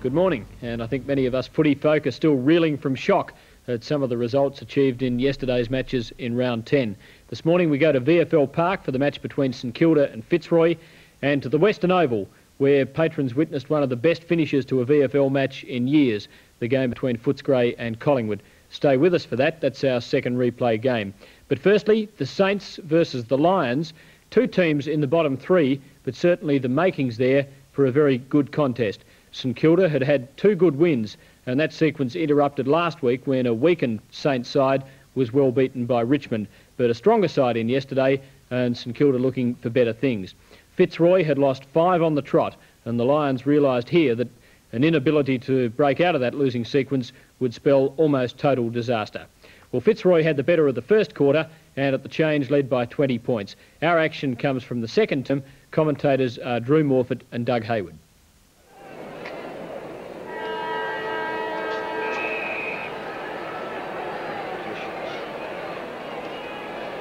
Good morning, and I think many of us footy folk are still reeling from shock at some of the results achieved in yesterday's matches in round 10. This morning we go to VFL Park for the match between St Kilda and Fitzroy, and to the Western Oval, where patrons witnessed one of the best finishes to a VFL match in years, the game between Footscray and Collingwood. Stay with us for that. That's our second replay game. But firstly, the Saints versus the Lions. Two teams in the bottom three, but certainly the makings there for a very good contest. St Kilda had had two good wins, and that sequence interrupted last week when a weakened Saints side was well beaten by Richmond. But a stronger side in yesterday, and St Kilda looking for better things. Fitzroy had lost 5 on the trot, and the Lions realised here that an inability to break out of that losing sequence would spell almost total disaster. Well, Fitzroy had the better of the first quarter, and at the change led by 20 points. Our action comes from the second term. Commentators are Drew Morford and Doug Hayward.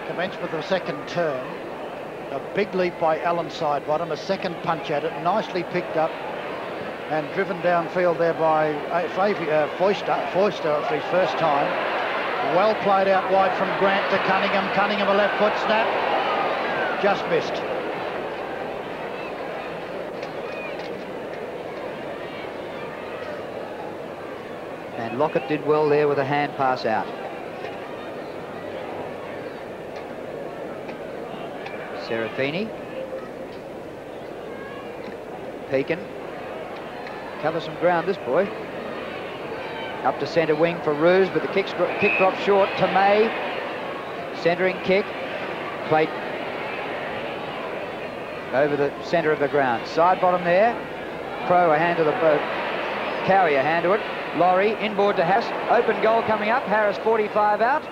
Commencement of the second term. A big leap by Alan Sidebottom, a second punch at it, nicely picked up and driven downfield there by Foyster for his first time. Well played out wide from Grant to Cunningham. Cunningham a left foot snap, just missed. And Lockett did well there with a hand pass out. Serafini. Pekin. Covers some ground, this boy. Up to centre wing for Roos, but the kick drops short to May. Centering kick. Clayton. Over the centre of the ground. Side bottom there. Crow a hand to the boat. Cowie a hand to it. Laurie inboard to Harris. Open goal coming up. Harris 45 out.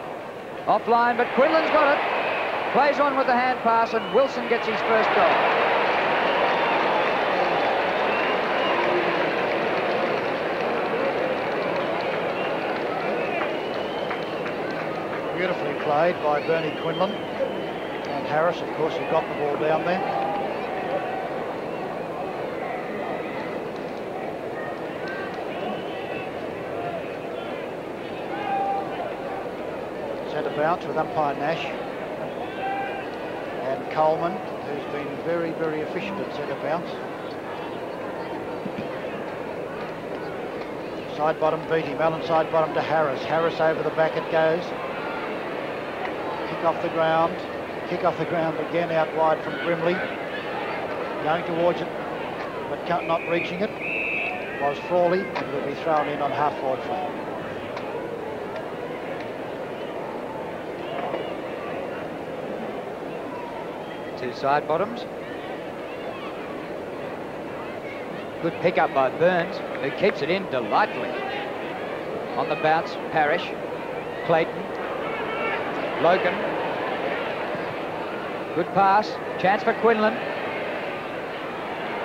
Offline, but Quinlan's got it. Plays on with the hand pass, and Wilson gets his first goal. Beautifully played by Bernie Quinlan. And Harris, of course, who got the ball down there. Centre bounce with umpire Nash. And Coleman, who's been very, very efficient at centre bounce. Side bottom beat him. Allen side bottom to Harris. Harris over the back it goes. Kick off the ground. Kick off the ground again out wide from Grimley. Going towards it, but not reaching it was Frawley, and will be thrown in on half-forward flank. Two side bottoms. Good pick up by Burns, who keeps it in delightfully. On the bounce, Parrish, Clayton, Logan. Good pass, chance for Quinlan.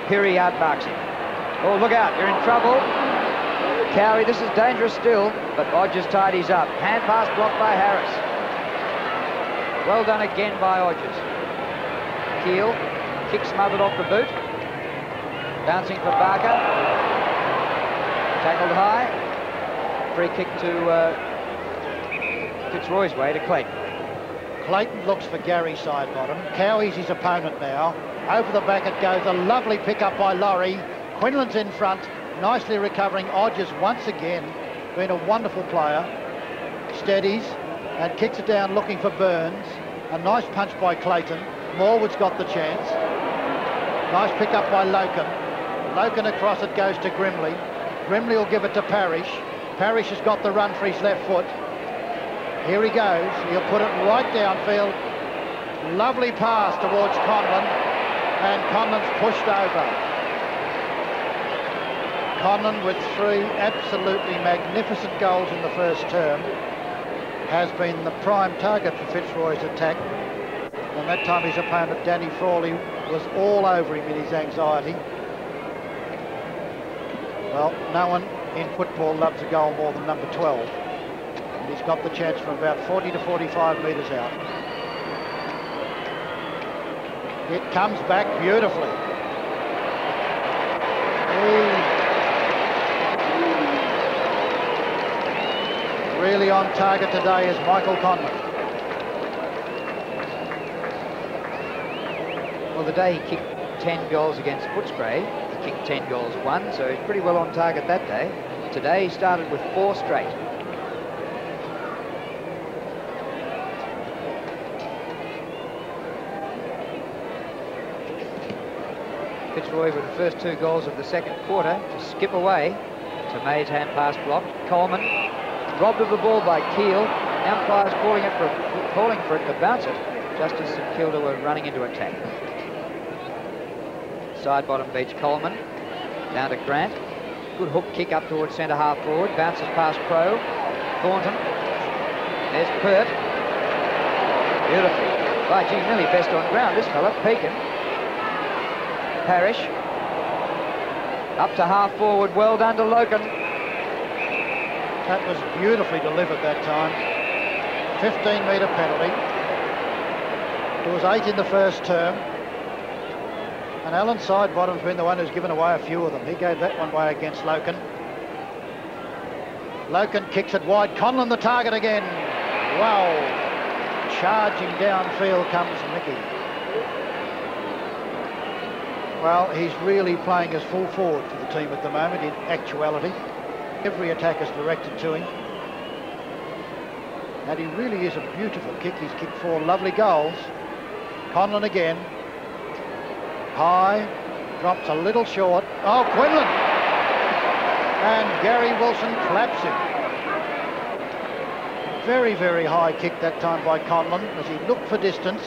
Peary outmarks him. Oh, look out, you're in trouble. Cowie, this is dangerous still, but Odgers tidies up. Hand pass blocked by Harris. Well done again by Odgers. Keel, kick smothered off the boot. Bouncing for Barker. Tackled high. Free kick to Fitzroy's way to Clayton. Clayton looks for Gary Sidebottom. Cowie's his opponent now. Over the back it goes. A lovely pick up by Laurie. Quinlan's in front, nicely recovering. Odgers once again, been a wonderful player. Steadies and kicks it down looking for Burns. A nice punch by Clayton. Morwood's got the chance. Nice pick up by Loken. Loken across it goes to Grimley. Grimley will give it to Parrish. Parrish has got the run for his left foot. Here he goes. He'll put it right downfield. Lovely pass towards Conlon. And Conlon's pushed over. Conlon, with 3 absolutely magnificent goals in the first term, has been the prime target for Fitzroy's attack. And that time his opponent, Danny Frawley, was all over him in his anxiety. Well, no one in football loves a goal more than number 12. And he's got the chance from about 40 to 45 metres out. It comes back beautifully. really on target today is Michael Conlon. Well, the day he kicked 10 goals against Footscray, he kicked 10 goals, won, so he's pretty well on target that day. Today he started with 4 straight. Fitzroy with the first 2 goals of the second quarter to skip away to May's hand pass blocked. Coleman robbed of the ball by Keel. The umpire's calling for it to bounce it just as St Kilda were running into attack. Side bottom beats Coleman. Down to Grant. Good hook kick up towards centre half forward. Bounces past Crow. Thornton. There's Pert. Beautiful. By gee, nearly best on ground, this fella. Pekin. Parrish. Up to half forward. Well done to Loken. That was beautifully delivered that time. 15-metre penalty. There was 8 in the first term. And Alan Sidebottom's been the one who's given away a few of them. He gave that one away against Loken. Loken kicks it wide. Conlon the target again. Wow. Charging downfield comes Mickey. Well, he's really playing as full forward for the team at the moment in actuality. Every attack is directed to him. And he really is a beautiful kick. He's kicked 4 lovely goals. Conlon again. High. Drops a little short. Oh, Quinlan! And Gary Wilson claps him. Very, very high kick that time by Conlon as he looked for distance.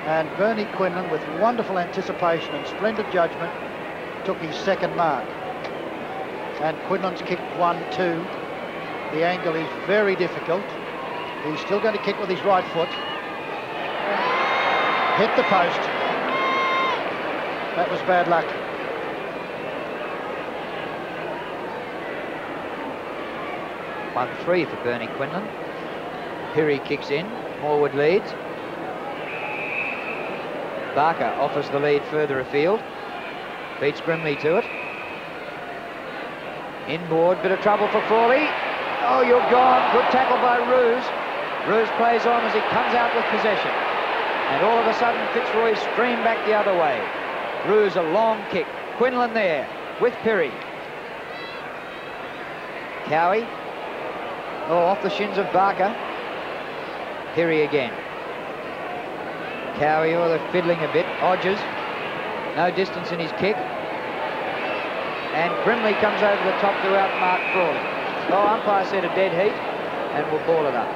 And Bernie Quinlan, with wonderful anticipation and splendid judgment, took his second mark. And Quinlan's kicked 1-2. The angle is very difficult. He's still going to kick with his right foot. Hit the post. That was bad luck. One 3 for Bernie Quinlan. Pirrie kicks in. Morwood leads. Barker offers the lead further afield. Beats Grimley to it. Inboard, bit of trouble for Frawley. Oh, you're gone. Good tackle by Roos. Roos plays on as he comes out with possession. And all of a sudden, Fitzroy streamed back the other way. Roos a long kick. Quinlan there with Pirrie. Cowie. Oh, off the shins of Barker. Pirrie again. Cowie, oh, they're fiddling a bit. Odgers. No distance in his kick. And Grimley comes over the top to outmark Frawley. Oh, umpire said a dead heat and will ball it up.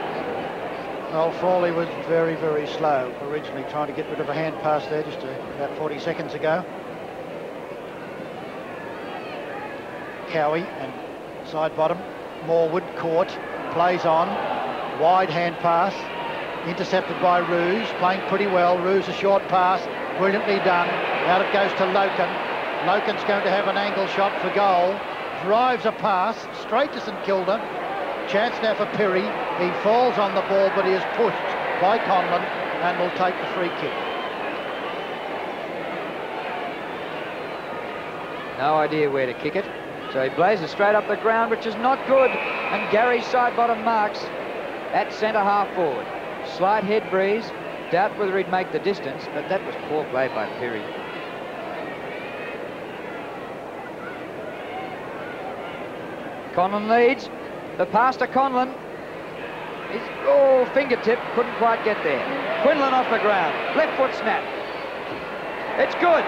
Well, Frawley was very, very slow originally, trying to get rid of a hand pass there just about 40 seconds ago. Cowie and side bottom. Morwood caught, plays on. Wide hand pass, intercepted by Roos, playing pretty well. Roos a short pass, brilliantly done. Out it goes to Loken. Loken's going to have an angle shot for goal. Drives a pass straight to St Kilda. Chance now for Pirrie. He falls on the ball, but he is pushed by Conlon and will take the free kick. No idea where to kick it. So he blazes straight up the ground, which is not good. And Gary's side bottom marks at centre half forward. Slight head breeze. Doubt whether he'd make the distance, but that was poor play by Pirrie. Conlon leads. The pass to Conlon. Oh, fingertip, couldn't quite get there. Quinlan off the ground. Left foot snap. It's good.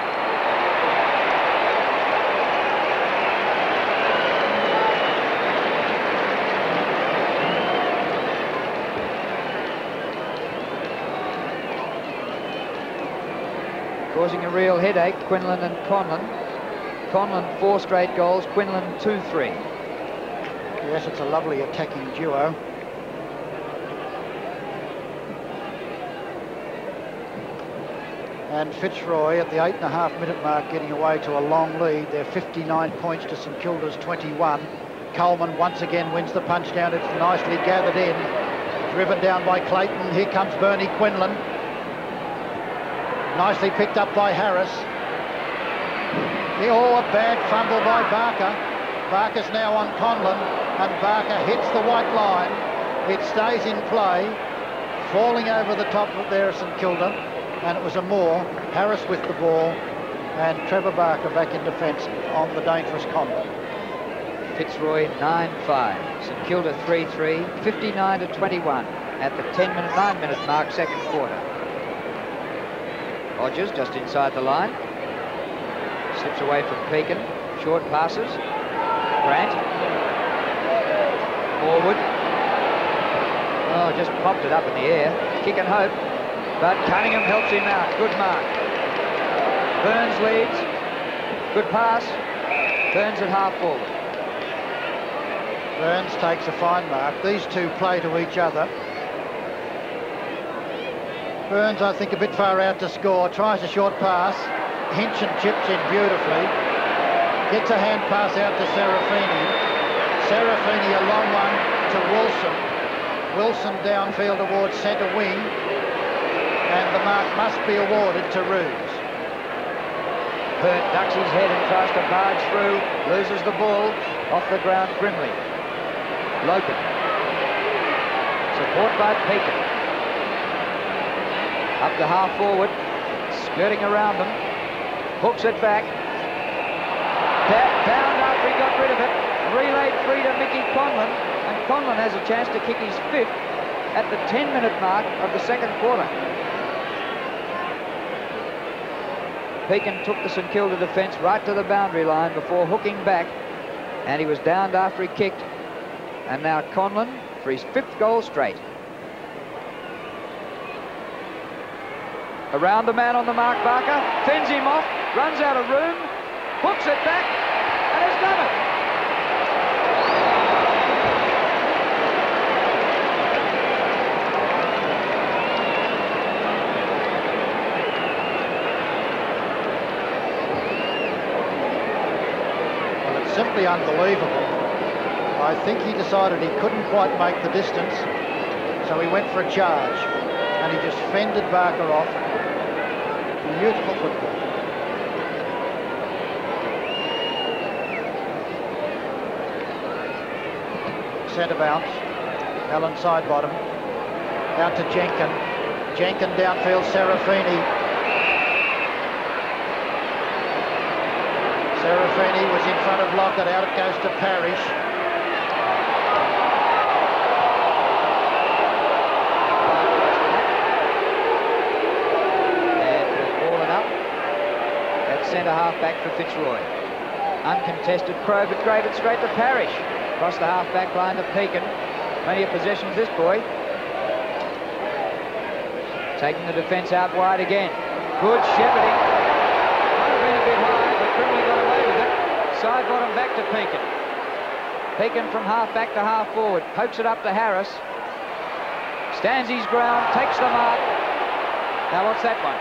Causing a real headache, Quinlan and Conlon. Conlon 4 straight goals, Quinlan 2-3. Yes, it's a lovely attacking duo. And Fitzroy at the 8.5-minute mark getting away to a long lead. They're 59 points to St Kilda's 21. Coleman once again wins the punch down. It's nicely gathered in. Driven down by Clayton. Here comes Bernie Quinlan. Nicely picked up by Harris. Oh, a bad fumble by Barker. Barker's now on Conlon, and Barker hits the white line. It stays in play, falling over the top of there at St Kilda, and it was a Moore. Harris with the ball, and Trevor Barker back in defence on the dangerous Conlon. Fitzroy 9-5, St Kilda 3-3, 59-21 at the 9-minute mark, second quarter. Hodges just inside the line, slips away from Pekin, short passes. Grant, forward. Oh, just popped it up in the air. Kick and hope, but Cunningham helps him out. Good mark. Burns leads. Good pass. Burns at half forward. Burns takes a fine mark. These two play to each other. Burns, I think, a bit far out to score. Tries a short pass. Hinchin chips in beautifully. Gets a hand pass out to Serafini. Serafini a long one to Wilson. Wilson downfield towards centre wing. And the mark must be awarded to Roos. Hurt ducks his head and tries to barge through. Loses the ball. Off the ground grimly. Logan. Support by Pekin. Up to half forward. Skirting around them. Hooks it back. Down after he got rid of it. Relayed free to Mickey Conlon. And Conlon has a chance to kick his fifth at the 10-minute mark of the second quarter. Pekin took the St Kilda defence right to the boundary line before hooking back. And he was downed after he kicked. And now Conlon for his fifth goal straight. Around the man on the mark, Barker. Fends him off. Runs out of room. Hooks it back. And has done it. Well, it's simply unbelievable. I think he decided he couldn't quite make the distance, so he went for a charge, and he just fended Barker off. Beautiful football. Centre bounce. Allen side bottom. Out to Jenkin. Jenkin downfield, Serafini. Serafini was in front of Lockett. Out it goes to Parrish. Centre half back for Fitzroy. Uncontested Crow, but graded straight to Parrish. Across the half back line to Pekin. Plenty of possessions, this boy. Taking the defence out wide again. Good shepherding. Might have been a bit high, but Grimley got away with it. Side bottom back to Pekin. Pekin from half back to half forward. Pokes it up to Harris. Stands his ground, takes the mark. Now what's that one?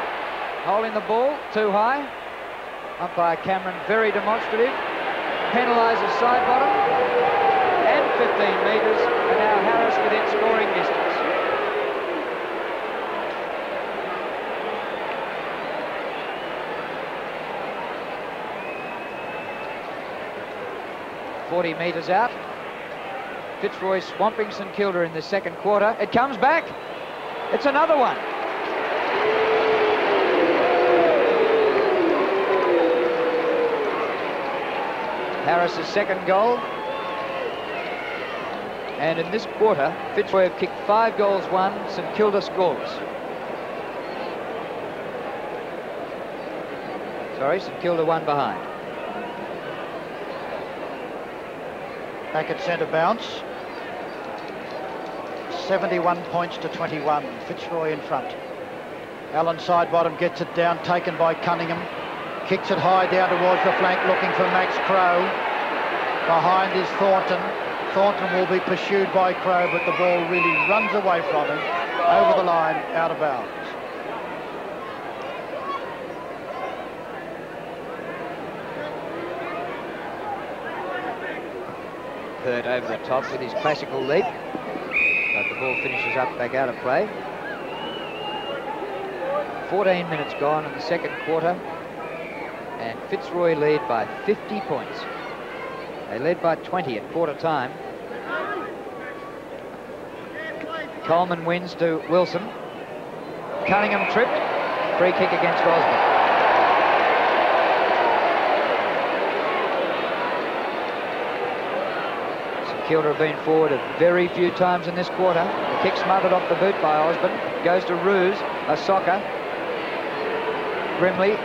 Holding the ball, too high. Umpire Cameron very demonstrative. Penalises side bottom. And 15 metres. And now Harris within scoring distance. .40 metres out. Fitzroy swamping St Kilda in the second quarter. It comes back. It's another one. Harris's second goal. And in this quarter, Fitzroy have kicked 5 goals, 1. St Kilda scoreless. Sorry, St Kilda 1 behind. Back at centre bounce. 71 points to 21. Fitzroy in front. Allen side bottom gets it down, taken by Cunningham. Kicks it high down towards the flank, looking for Max Crow. Behind is Thornton. Thornton will be pursued by Crow, but the ball really runs away from him. Over the line, out of bounds. Hurt over the top with his classical leap. But the ball finishes up back out of play. 14 minutes gone in the second quarter. And Fitzroy lead by 50 points. They led by 20 at quarter time. Coleman wins to Wilson. Cunningham tripped. Free kick against Osborne. St Kilda have been forward a very few times in this quarter. The kick smothered off the boot by Osborne. Goes to Roos, a soccer. Grimley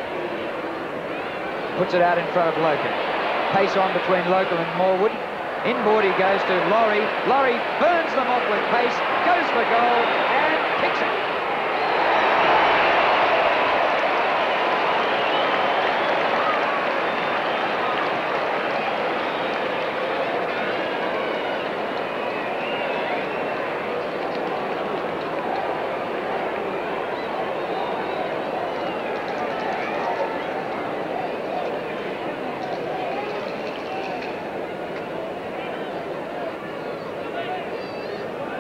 puts it out in front of Loken. Pace on between Loken and Morwood. Inboard he goes to Laurie. Laurie burns them off with pace, goes for goal and kicks it.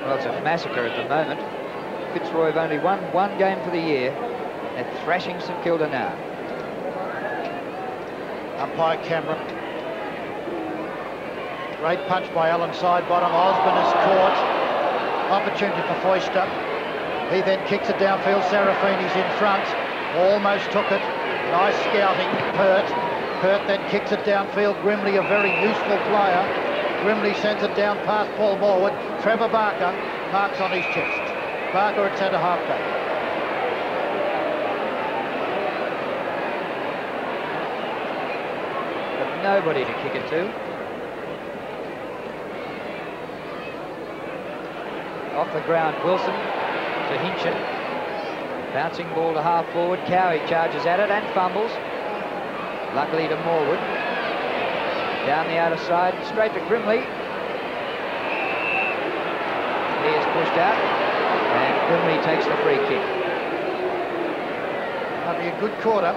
Well, it's a massacre at the moment. Fitzroy have only won one game for the year. They're thrashing St Kilda now. Umpire Cameron. Great punch by Allen Sidebottom. Osborne is caught. Opportunity for Foyster. He then kicks it downfield. Serafini's in front. Almost took it. Nice scouting. Pert then kicks it downfield. Grimley, a very useful player. Grimley sends it down past Paul Morwood. Trevor Barker marks on his chest. Barker at centre halfback. But nobody to kick it to. Off the ground, Wilson to Hinchin. Bouncing ball to half forward. Cowie charges at it and fumbles. Luckily to Morwood. Down the outer side, straight to Grimley. He is pushed out, and Grimley takes the free kick. That'll be a good quarter.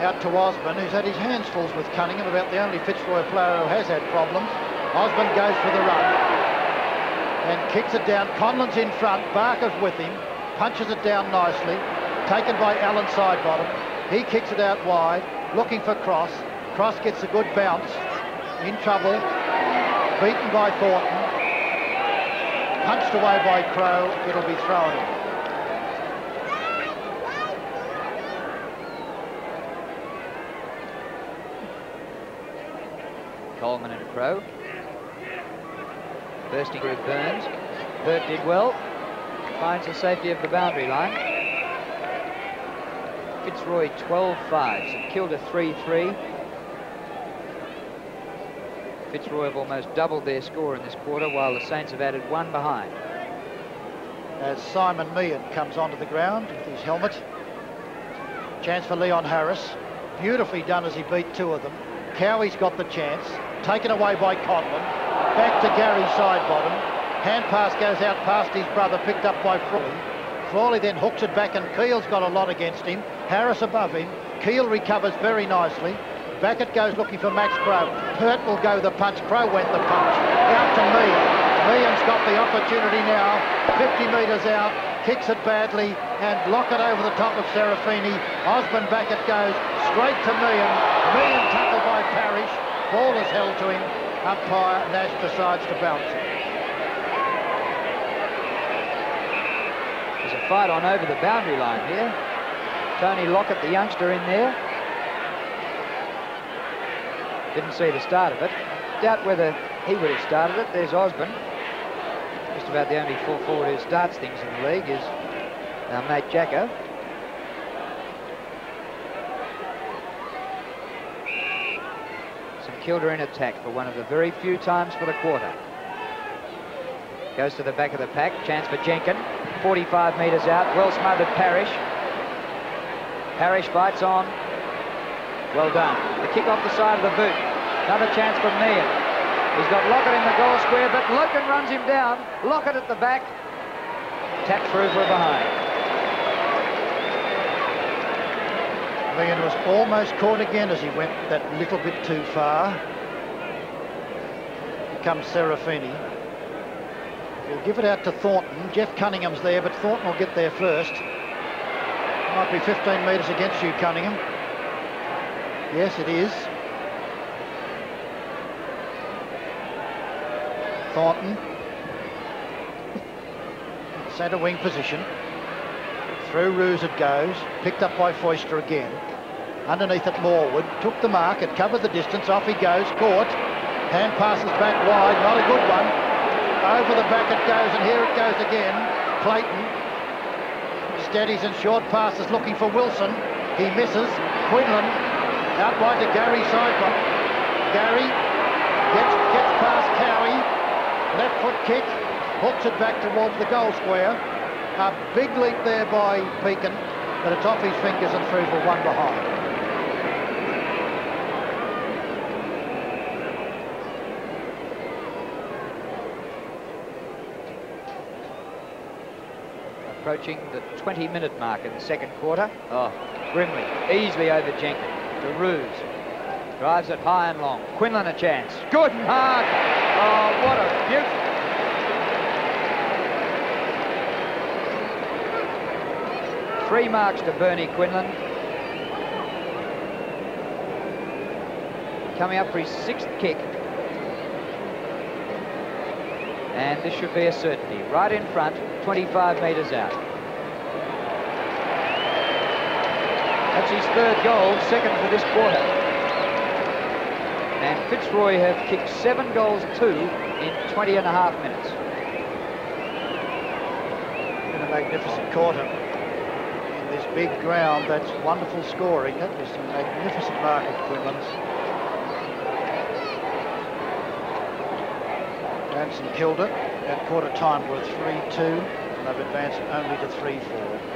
Out to Osborne, who's had his hands full with Cunningham, about the only Fitzroy player who has had problems. Osborne goes for the run and kicks it down. Conlon's in front, Barker's with him, punches it down nicely, taken by Allen Sidebottom. He kicks it out wide, looking for Cross. Cross gets a good bounce. In trouble, beaten by Thornton, punched away by Crow. It'll be thrown in. Coleman and Crow. Bursting through Burns. Burt did well. Finds the safety of the boundary line. Fitzroy 12-5. St Kilda 3-3. Fitzroy have almost doubled their score in this quarter, while the Saints have added one behind. As Simon Meehan comes onto the ground with his helmet. Chance for Leon Harris. Beautifully done as he beat two of them. Cowie's got the chance. Taken away by Conlon. Back to Gary Sidebottom. Hand pass goes out past his brother, picked up by Frawley. Frawley then hooks it back and Keel's got a lot against him. Harris above him. Keel recovers very nicely. Back it goes looking for Max Crow. Pert will go the punch. Crow went the punch. Out to Meehan. Meehan's got the opportunity now. 50 metres out. Kicks it badly and Lockett over the top of Serafini. Osborne back it goes. Straight to Meehan. Meehan tackled by Parrish. Ball is held to him. Umpire Nash decides to bounce it. There's a fight on over the boundary line here. Tony Lockett, the youngster, in there. Didn't see the start of it. Doubt whether he would have started it. There's Osborne. Just about the only full forward who starts things in the league is our mate Jacko. St Kilda in attack for one of the very few times for the quarter. Goes to the back of the pack. Chance for Jenkin. 45 metres out. Well smothered Parrish. Parrish bites on. Well done. The kick off the side of the boot. Another chance for Meehan. He's got Lockett in the goal square, but Loken runs him down. Lockett at the back. Tapped through for a behind. Meehan was almost caught again as he went that little bit too far. Here comes Serafini. We'll give it out to Thornton. Jeff Cunningham's there, but Thornton will get there first. Might be 15 metres against you, Cunningham. Yes, it is. Thornton. centre wing position. Through Roos it goes, picked up by Foyster again. Underneath it, Morwood took the mark, it covered the distance, off he goes, caught. Hand passes back wide, not a good one. Over the back it goes, and here it goes again. Clayton steadies and short passes, looking for Wilson. He misses. Quinlan out wide to Gary Sidebot. Gary gets past Cowie. Left foot kick, hooks it back towards the goal square. A big leap there by Pekin, but it's off his fingers and through for one behind. Approaching the 20-minute mark in the second quarter. Oh, Grimley, easily over Jenkins. To Roos. Drives it high and long. Quinlan a chance. Good mark. Oh, what a beauty. Three marks to Bernie Quinlan. Coming up for his sixth kick. And this should be a certainty. Right in front, 25 metres out. That's his third goal, second for this quarter. And Fitzroy have kicked 7 goals 2 in 20.5 minutes. In a magnificent quarter. In this big ground, that's wonderful scoring. That was a magnificent mark of Quinlan's. And St.Kilda at quarter time were 3-2, and they've advanced only to 3-4.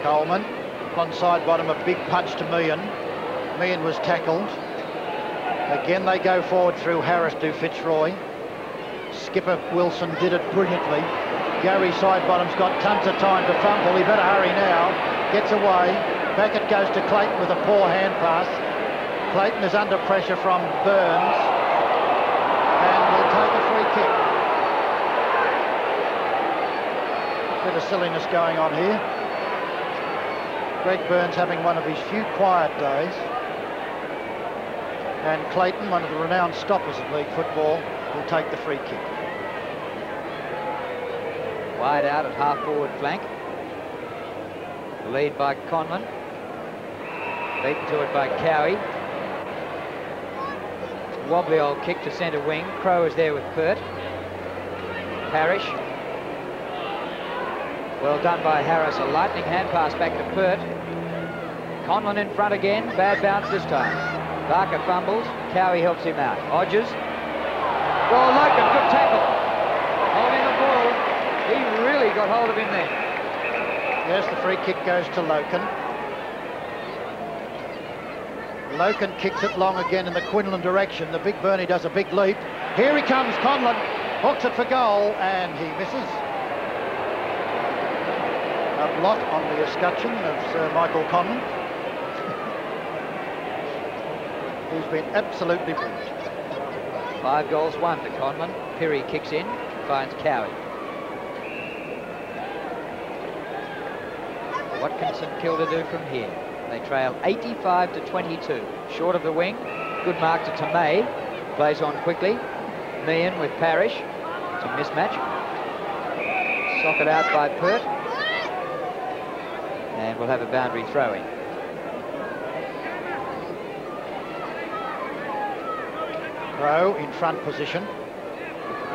Coleman on side bottom, a big punch to Meehan. Meehan was tackled. Again they go forward through Harris to Fitzroy. Skipper Wilson did it brilliantly. Gary Sidebottom's got tons of time to fumble. He better hurry now. Gets away. Back it goes to Clayton with a poor hand pass. Clayton is under pressure from Burns and will take a free kick. Bit of silliness going on here. Greg Burns having one of his few quiet days. And Clayton, one of the renowned stoppers of league football, will take the free kick. Wide out at half-forward flank. Lead by Conlon. Beaten to it by Cowie. Wobbly old kick to centre wing. Crow is there with Pert. Parrish. Well done by Harris. A lightning hand pass back to Pert. Conlon in front again. Bad bounce this time. Barker fumbles. Cowie helps him out. Odgers. Well, Logan, good tackle. Holding the ball. He really got hold of him there. Yes, the free kick goes to Loken. Loken kicks it long again in the Quinlan direction. The big Bernie does a big leap. Here he comes, Conlon. Hooks it for goal, and he misses. A block on the escutcheon of Sir Michael Conlon. He's been absolutely brilliant. 5 goals, 1 to Conlon. Pirrie kicks in, finds Cowie. What can St Kilda do from here? They trail 85 to 22. Short of the wing. Good mark to Tomei. Plays on quickly. Meehan with Parrish. It's a mismatch. Socket out by Pert. And we'll have a boundary throw-in. Crow in front position.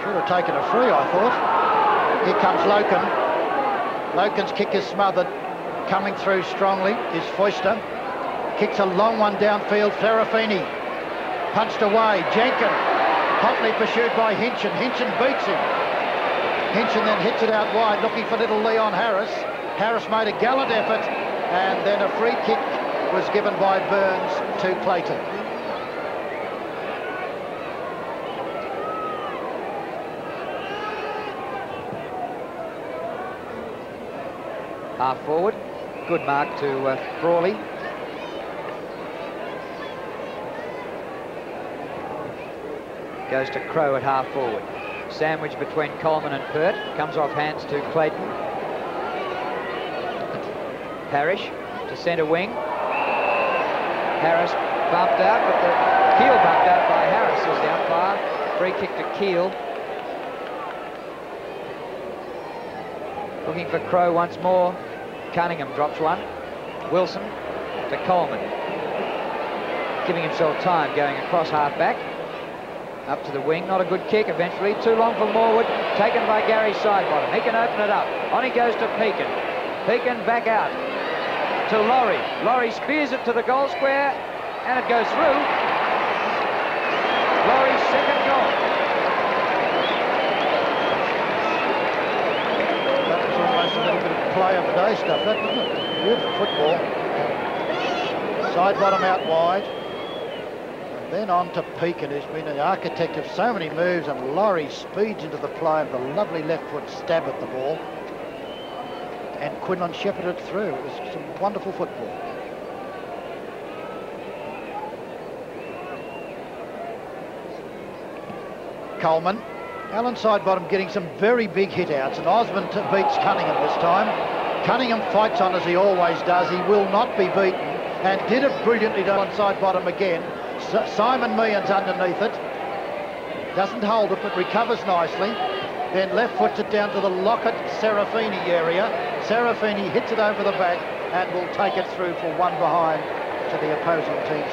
Should have taken a free, I thought. Here comes Loken. Loken's kick is smothered. Coming through strongly is Foyster. Kicks a long one downfield. Ferrafini punched away. Jenkin hotly pursued by Hinchin. Hinchin beats him. Hinchin then hits it out wide, looking for little Leon Harris. Harris made a gallant effort, and then a free kick was given by Burns to Clayton. Half forward. Good mark to Frawley. Goes to Crow at half forward. Sandwich between Coleman and Pert. Comes off hands to Clayton. Parrish to centre wing. Harris bumped out, but the Keel bumped out by Harris as the umpire. Free kick to Keel. Looking for Crow once more. Cunningham drops one. Wilson to Coleman. Giving himself time going across half-back. Up to the wing, not a good kick eventually. Too long for Morwood, taken by Gary Sidebottom. He can open it up. On he goes to Pekin. Pekin back out to Laurie. Laurie spears it to the goal square, and it goes through. Laurie's second goal. That was almost a little bit of play of the day stuff, that, wasn't it? Beautiful football. Sidebottom out wide. Then on to Pekin, who's been an architect of so many moves, and Laurie speeds into the play with a lovely left foot stab at the ball. And Quinlan shepherded it through. It was some wonderful football. Coleman. Alan Sidebottom getting some very big hit-outs, and Osmond beats Cunningham this time. Cunningham fights on as he always does. He will not be beaten, and did it brilliantly done on Sidebottom again. Simon Meehan's underneath it. Doesn't hold it, but recovers nicely. Then left foots it down to the Lockett-Serafini area. Serafini hits it over the back and will take it through for one behind to the opposing team.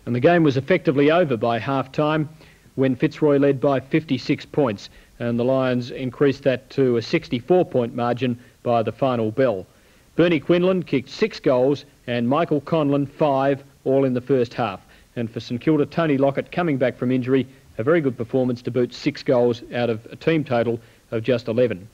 And the game was effectively over by half-time when Fitzroy led by 56 points, and the Lions increased that to a 64-point margin by the final bell. Bernie Quinlan kicked 6 goals and Michael Conlon 5, all in the first half. And for St Kilda, Tony Lockett, coming back from injury, a very good performance to boot 6 goals out of a team total of just 11.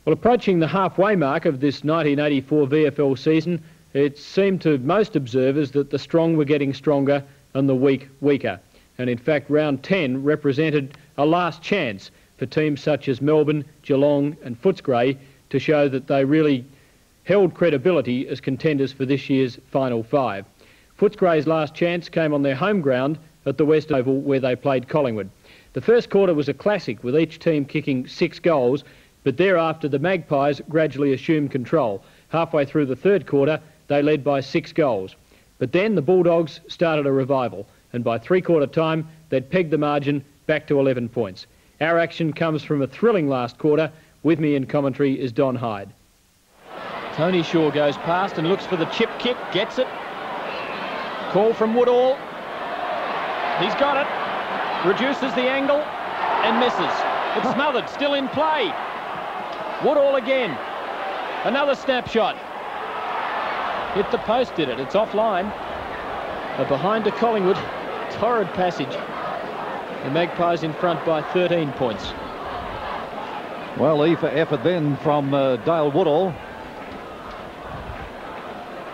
Well, approaching the halfway mark of this 1984 VFL season, it seemed to most observers that the strong were getting stronger and the weak weaker. And in fact, round 10 represented a last chance for teams such as Melbourne, Geelong and Footscray to show that they really held credibility as contenders for this year's final 5. Footscray's last chance came on their home ground at the West Oval, where they played Collingwood. The first quarter was a classic, with each team kicking 6 goals, but thereafter the Magpies gradually assumed control. Halfway through the third quarter, they led by 6 goals. But then the Bulldogs started a revival, and by three-quarter time, they'd pegged the margin back to 11 points. Our action comes from a thrilling last quarter. With me in commentary is Don Hyde. Tony Shaw goes past and looks for the chip kick, gets it. Call from Woodall. He's got it. Reduces the angle and misses. It's smothered, still in play. Woodall again. Another snapshot. Hit the post, did it? It's offline. A behind to Collingwood. Torrid passage. The Magpies in front by 13 points. Well, E for effort then from Dale Woodall.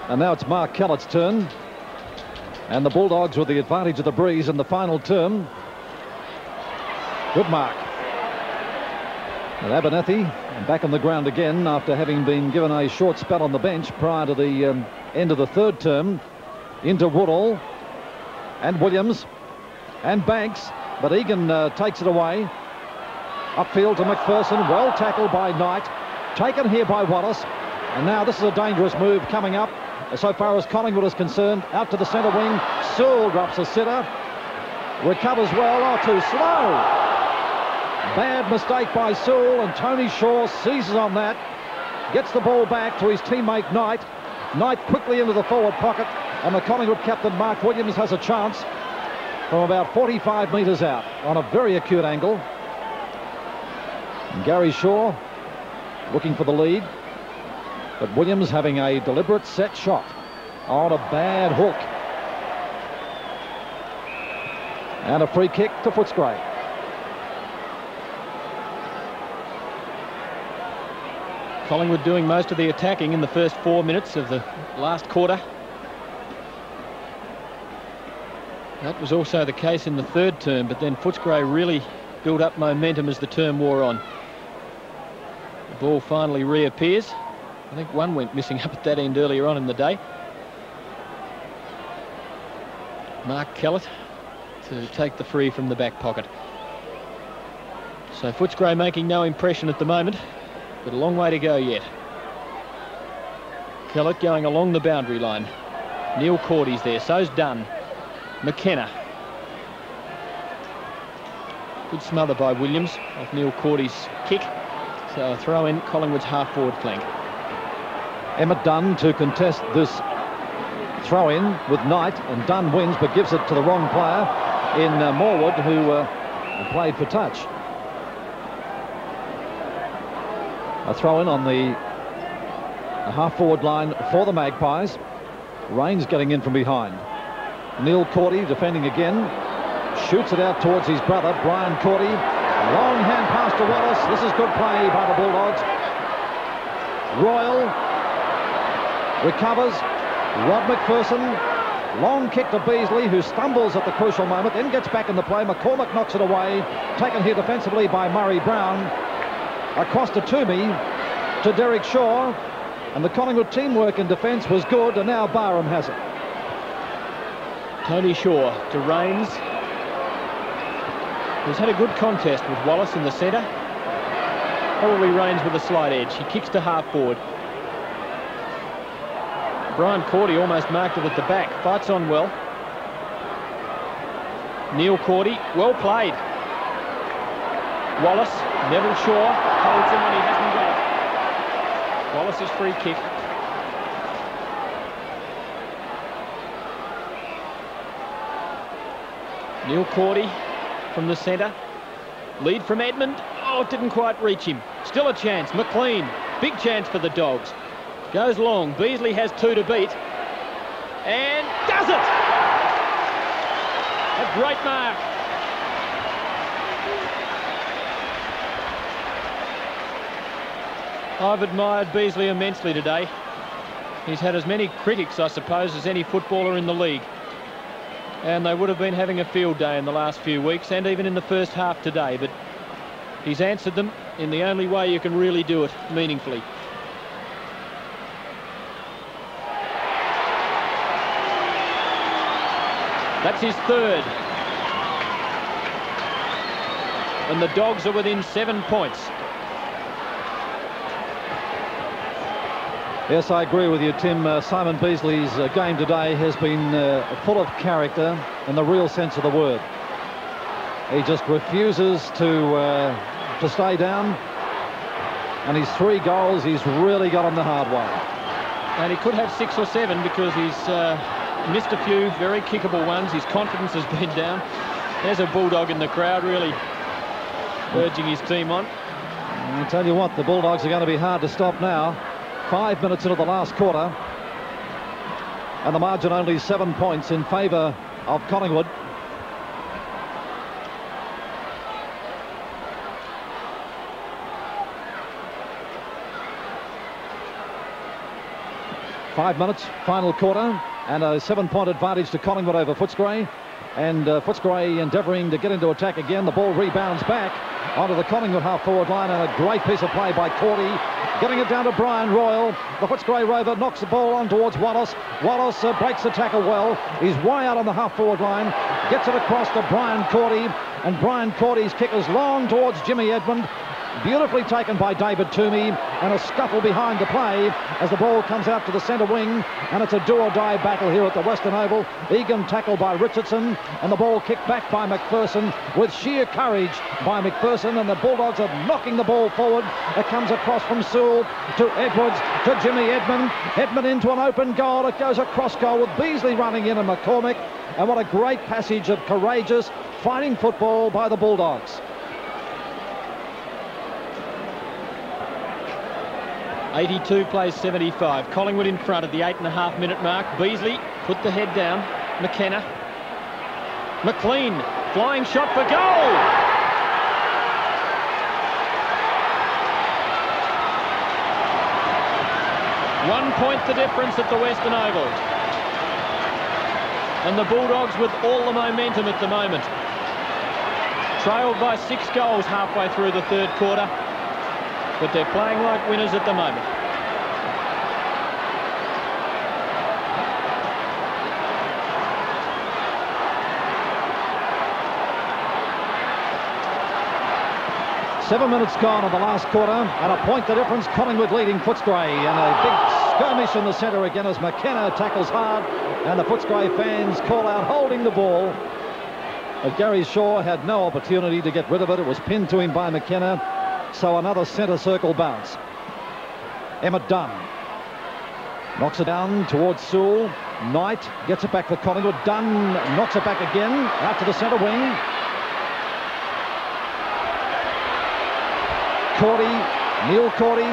And now it's Mark Kellett's turn. And the Bulldogs with the advantage of the breeze in the final term. Good mark. And Abernethy back on the ground again after having been given a short spell on the bench prior to the end of the third term. Into Woodall and Williams and Banks, but Egan takes it away. Upfield to McPherson, well tackled by Knight, taken here by Wallace, and now this is a dangerous move coming up so far as Collingwood is concerned. Out to the centre wing, Sewell drops a sitter, recovers well. Oh, too slow. Bad mistake by Sewell, and Tony Shaw seizes on that, gets the ball back to his teammate Knight. Knight quickly into the forward pocket, and the Collingwood captain Mark Williams has a chance from about 45 metres out on a very acute angle. And Gary Shaw looking for the lead, but Williams having a deliberate set shot on a bad hook. And a free kick to Footscray. Collingwood doing most of the attacking in the first 4 minutes of the last quarter. That was also the case in the third term, but then Footscray really built up momentum as the term wore on. The ball finally reappears. I think one went missing up at that end earlier on in the day. Mark Kellett to take the free from the back pocket. So Footscray making no impression at the moment, but a long way to go yet. Kellett going along the boundary line. Neil Cordy's there, so's Dunn. McKenna. Good smother by Williams off Neil Cordy's kick. So a throw in Collingwood's half-forward flank. Emmett Dunn to contest this throw-in with Knight, and Dunn wins but gives it to the wrong player in Morwood, who played for touch. A throw-in on the half-forward line for the Magpies. Raines getting in from behind. Neil Cordy defending again. Shoots it out towards his brother, Brian Cordy. Long hand pass to Wallace. This is good play by the Bulldogs. Royal recovers. Rod McPherson. Long kick to Beasley, who stumbles at the crucial moment, then gets back in the play. McCormick knocks it away. Taken here defensively by Murray Brown. Across to Toomey, to Derek Shaw. And the Collingwood teamwork in defence was good, and now Barham has it. Tony Shaw to Raines, who's had a good contest with Wallace in the centre. Probably Raines with a slight edge. He kicks to half-forward. Brian Cordy almost marked it at the back. Fights on well. Neil Cordy, well played. Wallace, Neville Shaw, holds him when he hasn't got it. Wallace's free kick. Neil Cordy from the centre. Lead from Edmund. Oh, it didn't quite reach him. Still a chance. McLean, big chance for the Dogs. Goes long. Beasley has 2 to beat. And does it! A great mark. I've admired Beasley immensely today. He's had as many critics, I suppose, as any footballer in the league. And they would have been having a field day in the last few weeks, and even in the first half today. But he's answered them in the only way you can really do it meaningfully. That's his 3rd. And the Dogs are within 7 points. Yes, I agree with you, Tim. Simon Beasley's game today has been full of character in the real sense of the word. He just refuses to stay down, and his 3 goals, he's really got him the hard way. And he could have 6 or 7 because he's missed a few very kickable ones. His confidence has been down. There's a Bulldog in the crowd, really urging his team on. I'll tell you what, the Bulldogs are going to be hard to stop now. 5 minutes into the last quarter, and the margin only 7 points in favour of Collingwood. Five minutes, final quarter, and a 7-point advantage to Collingwood over Footscray. And Footscray endeavouring to get into attack again. The ball rebounds back onto the Collingwood half-forward line, and a great piece of play by Cordy. Getting it down to Brian Royal. The Footscray Rover knocks the ball on towards Wallace. Wallace breaks the tackle well. He's way out on the half-forward line. Gets it across to Brian Cordy. And Brian Cordy's kick is long towards Jimmy Edmund. Beautifully taken by David Toomey, and a scuffle behind the play as the ball comes out to the centre wing, and it's a do-or-die battle here at the Western Oval. Egan tackled by Richardson, and the ball kicked back by McPherson with sheer courage by McPherson, and the Bulldogs are knocking the ball forward. It comes across from Sewell to Edwards to Jimmy Edmund. Edmund into an open goal. It goes across goal with Beasley running in and McCormick, and what a great passage of courageous fighting football by the Bulldogs. 82 plays 75. Collingwood in front at the 8.5-minute mark. Beasley put the head down. McKenna. McLean, flying shot for goal. One point the difference at the Western Oval. And the Bulldogs with all the momentum at the moment. Trailed by 6 goals halfway through the 3rd quarter. But they're playing like winners at the moment. "7 minutes gone in the last quarter, and a point the difference. Collingwood leading Footscray, and a big skirmish in the centre again as McKenna tackles hard, and the Footscray fans call out holding the ball. But Gary Shaw had no opportunity to get rid of it. It was pinned to him by McKenna. So another centre circle bounce. Emmett Dunn knocks it down towards Sewell. Knight gets it back for Collingwood. Dunn knocks it back again out to the centre wing. Neil Cordy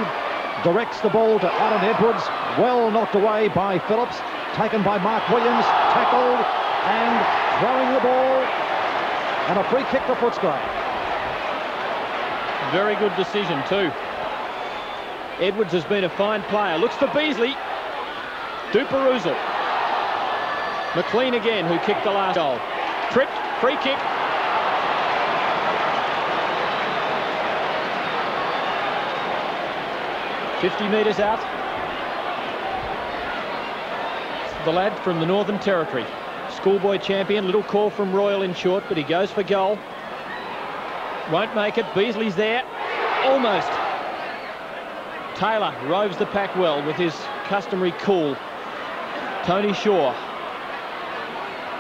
directs the ball to Alan Edwards. Well knocked away by Phillips. Taken by Mark Williams. Tackled and throwing the ball. And a free kick for Footscray. Very good decision too. Edwards has been a fine player. Looks for Beasley. Duperuzal. McLean again, who kicked the last goal. Tripped. Free kick. $50 metres out. The lad from the Northern Territory. Schoolboy champion. Little call from Royal in short, but he goes for goal. Won't make it. Beasley's there. Almost. Taylor roves the pack well with his customary cool. Tony Shaw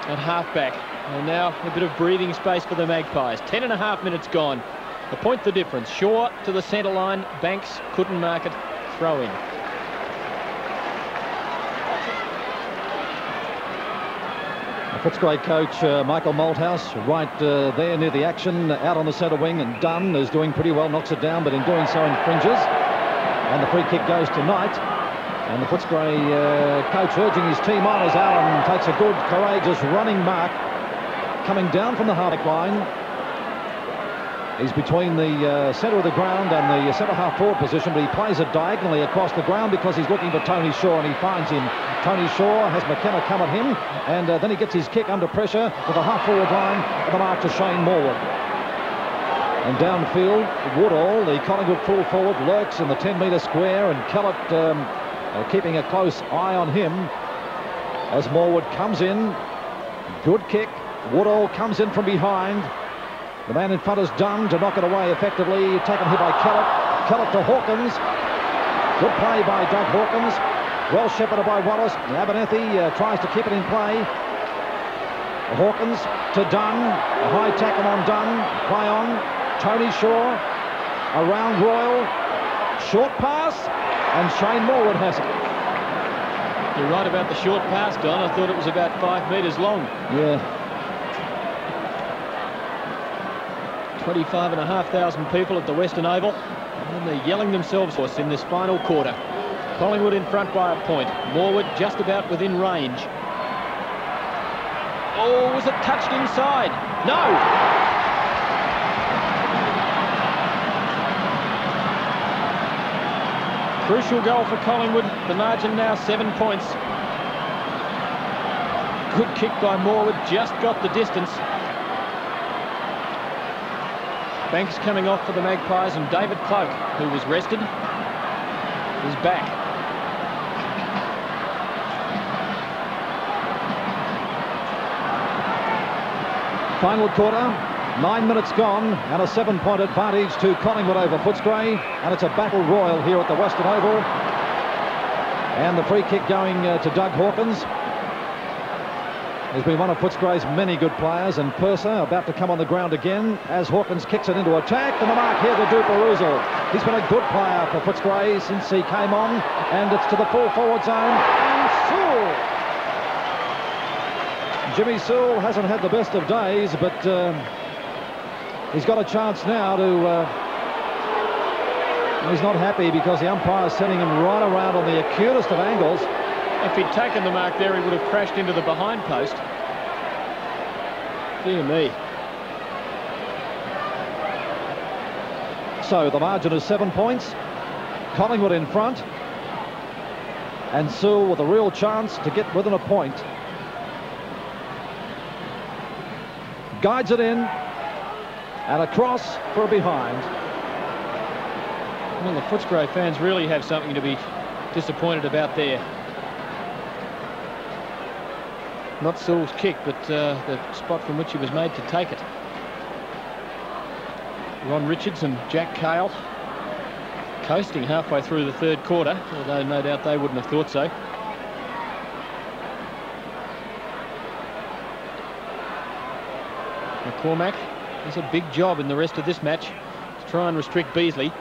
at halfback. And now a bit of breathing space for the Magpies. 10.5 minutes gone. The point the difference. Shaw to the centre line. Banks couldn't mark it. Throw in. Fitzroy coach Michael Malthouse right there near the action, out on the centre wing, and Dunn is doing pretty well, knocks it down, but in doing so infringes. And the free kick goes to Knight. And the Footscray coach urging his team on as Allen takes a good, courageous running mark. Coming down from the halfback line. He's between the centre of the ground and the centre-half forward position, but he plays it diagonally across the ground because he's looking for Tony Shaw, and he finds him. Tony Shaw has McKenna come at him, and then he gets his kick under pressure with the half-forward line and the mark to Shane Morwood. And downfield, Woodall, the Collingwood full forward, lurks in the 10-metre square, and Kellett keeping a close eye on him as Morwood comes in. Good kick. Woodall comes in from behind. The man in front is Dunn to knock it away effectively. Taken here by Kellett. Kellett to Hawkins. Good play by Doug Hawkins. Well shepherded by Wallace. Abernethy tries to keep it in play. Hawkins to Dunn. A high tackle on Dunn. Play on. Tony Shaw. Around Royal. Short pass. And Shane Morwood has it. You're right about the short pass, Don. I thought it was about 5 metres long. Yeah. 25,500 people at the Western Oval, and they're yelling themselves hoarse in this final quarter. Collingwood in front by a point. Morwood just about within range. Oh, was it touched inside? No! Crucial goal for Collingwood. The margin now 7 points. Good kick by Morwood, just got the distance. Banks coming off for the Magpies, and David Cloak, who was rested, is back. Final quarter, 9 minutes gone, and a 7-point advantage to Collingwood over Footscray, and it's a battle royal here at the Western Oval. And the free kick going to Doug Hawkins. He's been one of Footscray's many good players, and Purser about to come on the ground again as Hawkins kicks it into attack, and the mark here to Duperuzal. He's been a good player for Footscray since he came on, and it's to the full forward zone, and Sewell. Jimmy Sewell hasn't had the best of days, but he's got a chance now to... he's not happy because the umpire's sending him right around on the acutest of angles. If he'd taken the mark there, he would have crashed into the behind post. Dear me. So the margin is 7 points. Collingwood in front. And Sewell with a real chance to get within a point. Guides it in. And a cross for a behind. Well, the Footscray fans really have something to be disappointed about there. Not Sewell's kick, but the spot from which he was made to take it. Ron Richards and Jack Cale coasting halfway through the third quarter, although no doubt they wouldn't have thought so. McCormack has a big job in the rest of this match to try and restrict Beasley.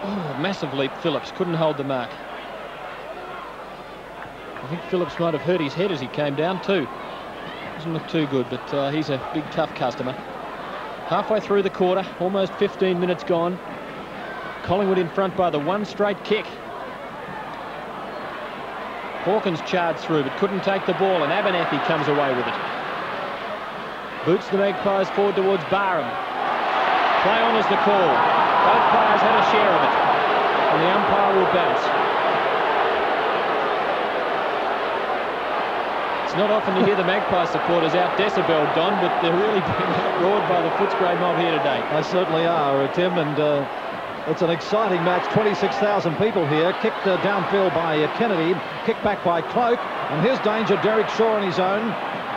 Oh, massive leap, Phillips. Couldn't hold the mark. I think Phillips might have hurt his head as he came down too. Doesn't look too good, but he's a big, tough customer. Halfway through the quarter, almost 15 minutes gone. Collingwood in front by the one straight kick. Hawkins charged through, but couldn't take the ball, and Abernethy comes away with it. Boots the Magpies forward towards Barham. Play on is the call. Both players had a share of it, and the umpire will bounce. It's not often you hear the Magpie supporters out decibel, Don, but they're really being outroared by the Footscray mob here today. They certainly are, Tim, and it's an exciting match. 26,000 people here. Kicked downfield by Kennedy, kicked back by Cloak, and here's danger. Derek Shaw in his own.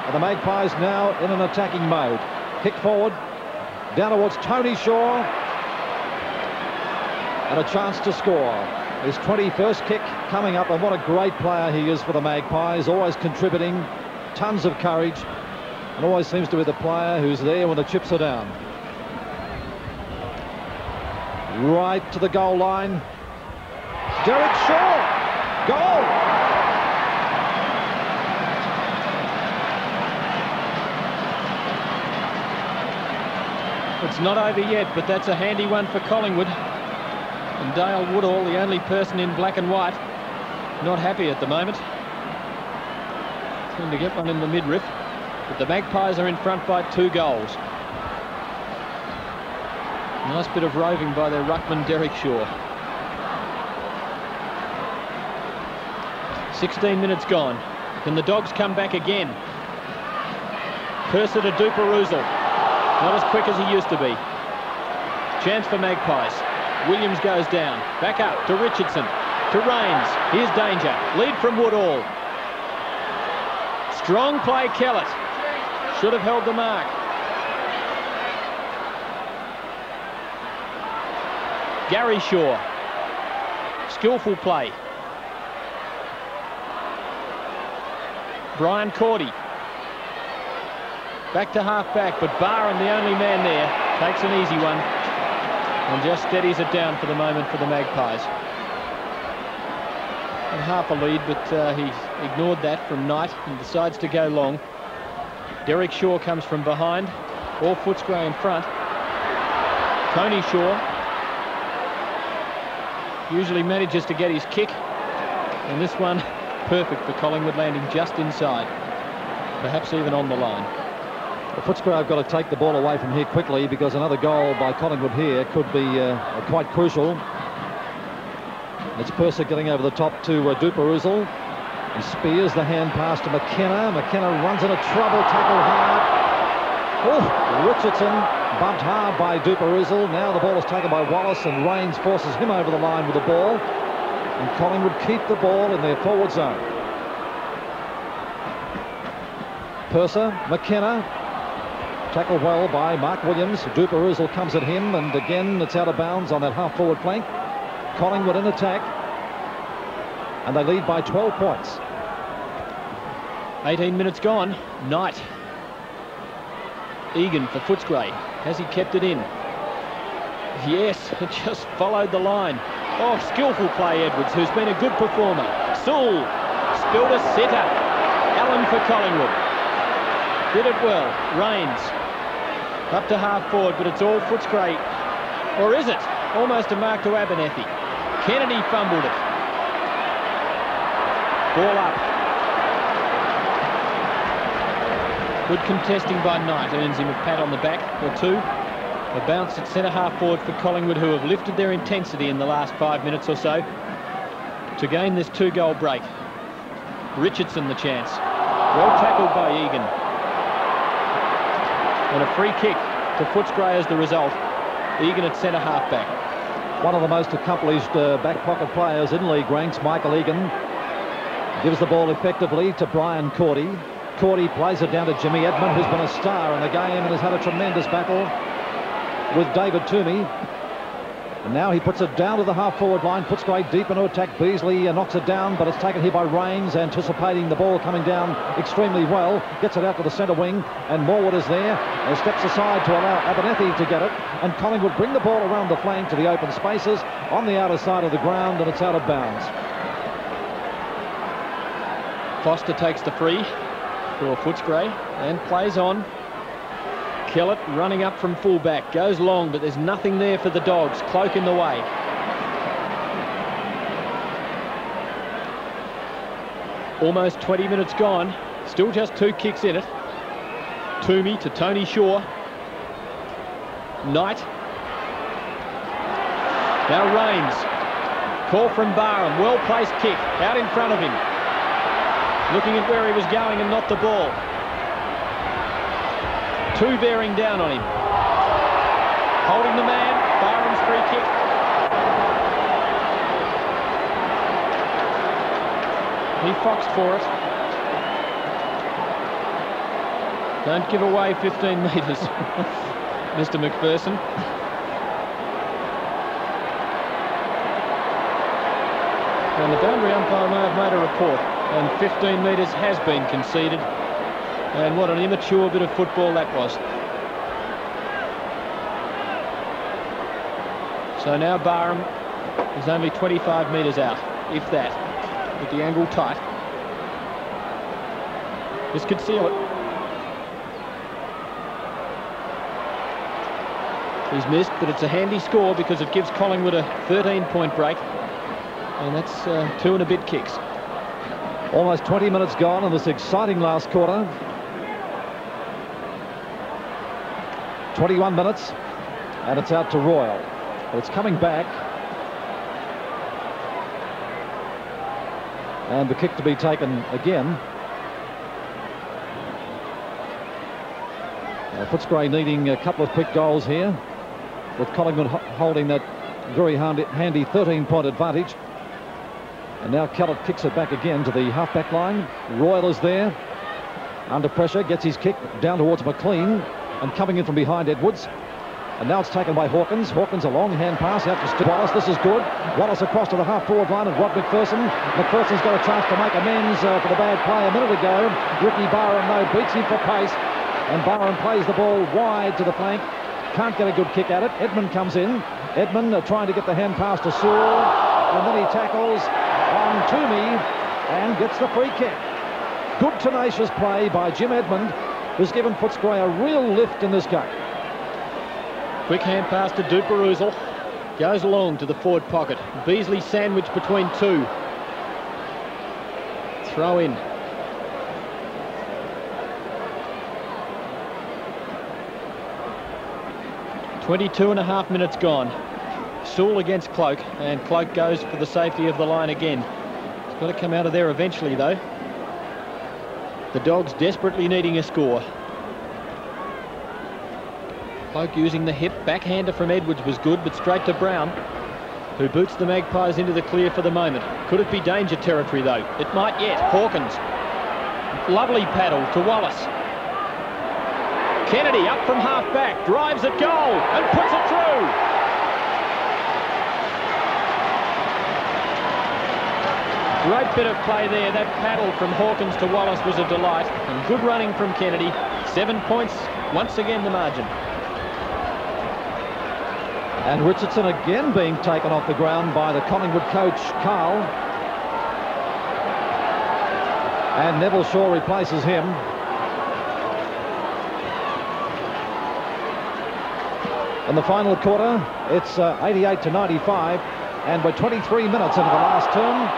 And the Magpies now in an attacking mode. Kick forward, down towards Tony Shaw, and a chance to score. His 21st kick coming up, and what a great player he is for the Magpies, always contributing, tons of courage, and always seems to be the player who's there when the chips are down. Right to the goal line. Derek Shaw, goal! It's not over yet, but that's a handy one for Collingwood. And Dale Woodall, the only person in black and white, not happy at the moment. Trying to get one in the midriff. But the Magpies are in front by 2 goals. Nice bit of roving by their ruckman, Derek Shaw. 16 minutes gone. Can the Dogs come back again? Purser to Duperuzal. Not as quick as he used to be. Chance for Magpies. Williams goes down. Back up to Richardson. To Rains. Here's danger. Lead from Woodall. Strong play, Kellett. Should have held the mark. Gary Shaw. Skillful play. Brian Cordy. Back to half-back, but Barham, the only man there, takes an easy one and just steadies it down for the moment for the Magpies. And half a lead, but he's ignored that from Knight and decides to go long. Derek Shaw comes from behind, all Footscray in front. Tony Shaw usually manages to get his kick, and this one perfect for Collingwood, landing just inside, perhaps even on the line. Well, Footscray have got to take the ball away from here quickly, because another goal by Collingwood here could be quite crucial. It's Purser getting over the top to Duperuzal. And Spears the hand pass to McKenna. McKenna runs into trouble, tackled hard. Oh, Richardson bumped hard by Duperuzal. Now the ball is taken by Wallace, and Rains forces him over the line with the ball. And Collingwood keep the ball in their forward zone. Purser, McKenna. Tackled well by Mark Williams. Duperuzal comes at him, and again it's out of bounds on that half-forward flank. Collingwood in attack, and they lead by 12 points. 18 minutes gone. Knight. Egan for Footscray. Has he kept it in? Yes, it just followed the line. Oh, skillful play, Edwards, who's been a good performer. Sewell spilled a sitter. Allen for Collingwood. Did it well. Rains. Up to half forward, but it's all Footscray. Or is it? Almost a mark to Abernethy. Kennedy fumbled it. Ball up. Good contesting by Knight. Earns him a pat on the back or 2. A bounce at centre half forward for Collingwood, who have lifted their intensity in the last 5 minutes or so to gain this 2-goal break. Richardson the chance. Well tackled by Egan. And a free kick to Footscray as the result. Egan at centre half-back. One of the most accomplished back pocket players in league ranks, Michael Egan, gives the ball effectively to Brian Cordy. Cordy plays it down to Jimmy Edmund, who's been a star in the game and has had a tremendous battle with David Toomey. And now he puts it down to the half-forward line. Footscray deep into attack. Beasley knocks it down, but it's taken here by Rains, anticipating the ball coming down extremely well. Gets it out to the centre wing, and Morwood is there. And steps aside to allow Abernethy to get it. And Collingwood bring the ball around the flank to the open spaces on the outer side of the ground, and it's out of bounds. Foster takes the free for Footscray and plays on. Kellett running up from fullback, goes long, but there's nothing there for the Dogs. Cloak in the way. Almost 20 minutes gone, still just 2 kicks in it. Toomey to Tony Shaw. Knight. Now Rains. Call from Barham, well-placed kick, out in front of him. Looking at where he was going and not the ball. 2 bearing down on him. Holding the man, Barham's free kick. He foxed for it. Don't give away 15 metres, Mr. McPherson. And the boundary umpire may have made a report, and 15 metres has been conceded. And what an immature bit of football that was. So now Barham is only 25 metres out, if that, with the angle tight. This could seal it. He's missed, but it's a handy score because it gives Collingwood a 13-point break. And that's 2 and a bit kicks. Almost 20 minutes gone in this exciting last quarter. 21 minutes, and it's out to Royal. But it's coming back. And the kick to be taken again. Footscray needing a couple of quick goals here, with Collingwood holding that very handy 13-point advantage. And now Kellett kicks it back again to the half-back line. Royal is there, under pressure, gets his kick down towards McLean, and coming in from behind Edwards. And now it's taken by Hawkins. Hawkins, a long hand pass out to Wallace. This is good. Wallace across to the half-forward line of Rod McPherson. McPherson's got a chance to make amends for the bad play a minute ago. Ricky Barham, though, beats him for pace. And Barham plays the ball wide to the flank. Can't get a good kick at it. Edmund comes in. Edmund trying to get the hand pass to Sewell. And then he tackles on Toomey and gets the free kick. Good tenacious play by Jim Edmund, who's given Footscray a real lift in this game. Quick hand pass to Duperouzal. Goes along to the forward pocket. Beasley sandwiched between 2. Throw in. .22.5 minutes gone. Sewell against Cloak, and Cloak goes for the safety of the line again. He's got to come out of there eventually, though. The Dogs desperately needing a score. Cloak using the hip. Backhander from Edwards was good, but straight to Brown, who boots the Magpies into the clear for the moment. Could it be danger territory, though? It might yet. Hawkins. Lovely paddle to Wallace. Kennedy up from half-back, drives at goal and puts it through. Great bit of play there. That paddle from Hawkins to Wallace was a delight. And good running from Kennedy. 7 points, once again the margin. And Richardson again being taken off the ground by the Collingwood coach, Carl. And Neville Shaw replaces him. In the final quarter, it's 88-95, and we're 23 minutes into the last term.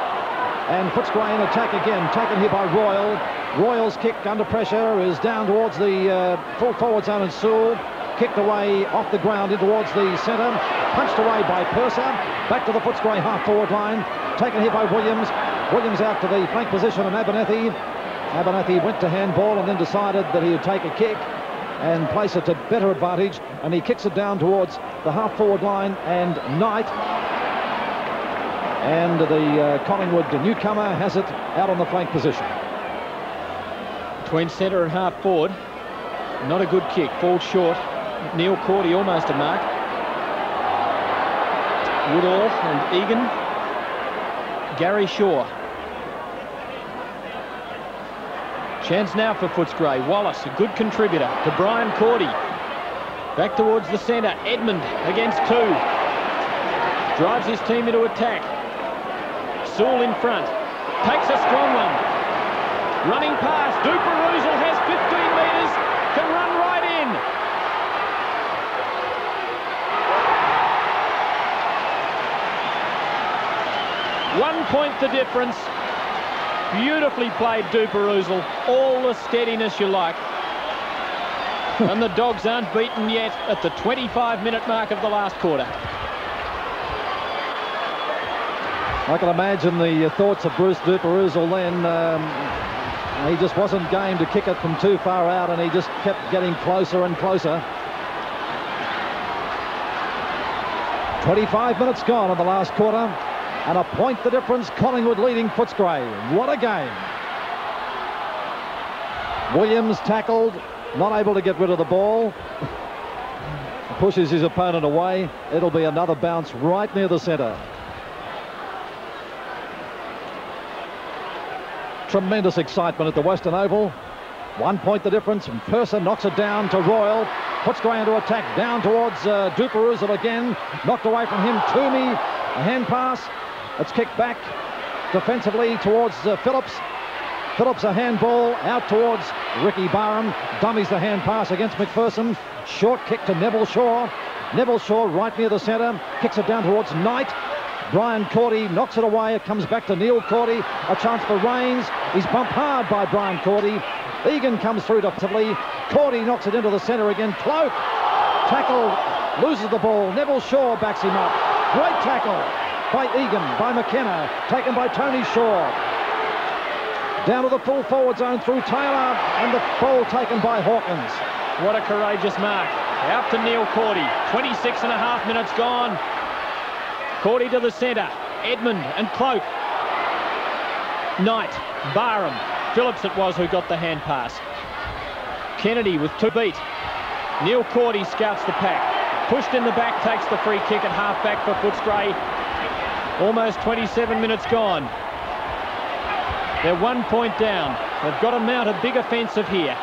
And Fitzroy in attack again, taken here by Royal. Royal's kick under pressure is down towards the full forward zone, and Sewell kicked away off the ground in towards the centre, punched away by Purser, back to the Footscray half-forward line, taken here by Williams. Williams out to the flank position, and Abernethy went to handball and then decided that he would take a kick and place it to better advantage, and he kicks it down towards the half-forward line, and Knight, and the Collingwood newcomer, has it out on the flank position. Between centre and half-forward, not a good kick, falls short. Neil Cordy almost a mark. Woodall and Egan. Gary Shaw. Chance now for Footscray. Wallace, a good contributor to Brian Cordy. Back towards the centre. Edmund against two. Drives his team into attack. Sewell in front. Takes a strong one. Running past. Duperousel has 15 metres. Can run right in. One point the difference. Beautifully played, Duperousel. All the steadiness you like. And the Dogs aren't beaten yet at the 25-minute mark of the last quarter. I can imagine the thoughts of Bruce Duperousel then. He just wasn't game to kick it from too far out, and he just kept getting closer and closer. 25 minutes gone in the last quarter. And a point the difference, Collingwood leading Footscray. What a game. Williams tackled, not able to get rid of the ball. Pushes his opponent away. It'll be another bounce right near the centre. Tremendous excitement at the Western Oval. 1 point the difference, and Purser knocks it down to Royal. Footscray into attack, down towards Duperousel again. Knocked away from him, Toomey. A hand pass. It's kicked back defensively towards Phillips. Phillips a handball out towards Ricky Barham. Dummies the hand pass against McPherson. Short kick to Neville Shaw. Neville Shaw right near the centre. Kicks it down towards Knight. Brian Cordy knocks it away. It comes back to Neil Cordy. A chance for Rains. He's bumped hard by Brian Cordy. Egan comes through defensively. Cordy knocks it into the centre again. Cloak tackle, loses the ball. Neville Shaw backs him up. Great tackle by Egan, by McKenna, taken by Tony Shaw. Down to the full forward zone through Taylor, and the ball taken by Hawkins. What a courageous mark. Out to Neil Cordy. 26 and a half minutes gone. Cordy to the centre. Edmund and Cloak. Knight, Barham, Phillips it was who got the hand pass. Kennedy with two beat. Neil Cordy scouts the pack. Pushed in the back, takes the free kick at half back for Footscray. Almost 27 minutes gone. They're 1 point down. They've got to mount a big offensive here.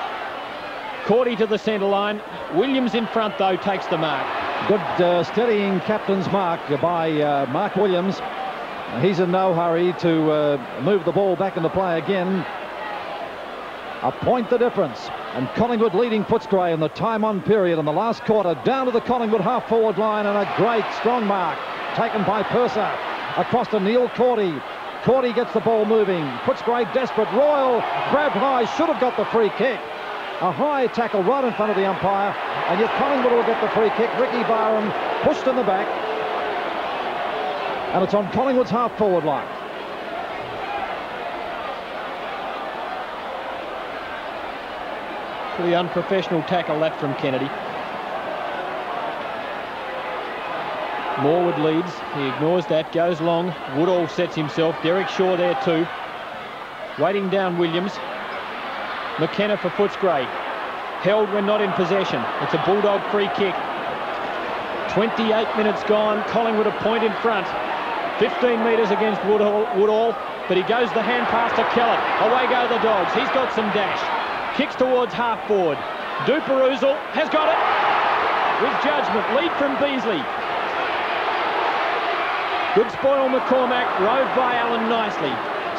Cordy to the centre line. Williams in front, though, takes the mark. Good steadying captain's mark by Mark Williams. He's in no hurry to move the ball back into play again. A point the difference. And Collingwood leading Footscray in the time-on period in the last quarter. Down to the Collingwood half-forward line, and a great strong mark taken by Purser. Across to Neil Cordy. Cordy gets the ball moving. Footscray desperate. Royal grabbed high, should have got the free kick. A high tackle right in front of the umpire, and yet Collingwood will get the free kick. Ricky Barham pushed in the back, and it's on Collingwood's half-forward line. Pretty unprofessional tackle that from Kennedy. Morwood leads. He ignores that, goes long. Woodall sets himself. Derek Shaw there too. Waiting down Williams. McKenna for Footscray. Held when not in possession. It's a Bulldog free kick. 28 minutes gone. Collingwood a point in front. 15 metres against Woodall, but he goes the hand pass to Kellett. Away go the Dogs. He's got some dash. Kicks towards half forward. Duperousel has got it. With judgment. Lead from Beasley. Good spoil McCormack. Rove by Allen nicely.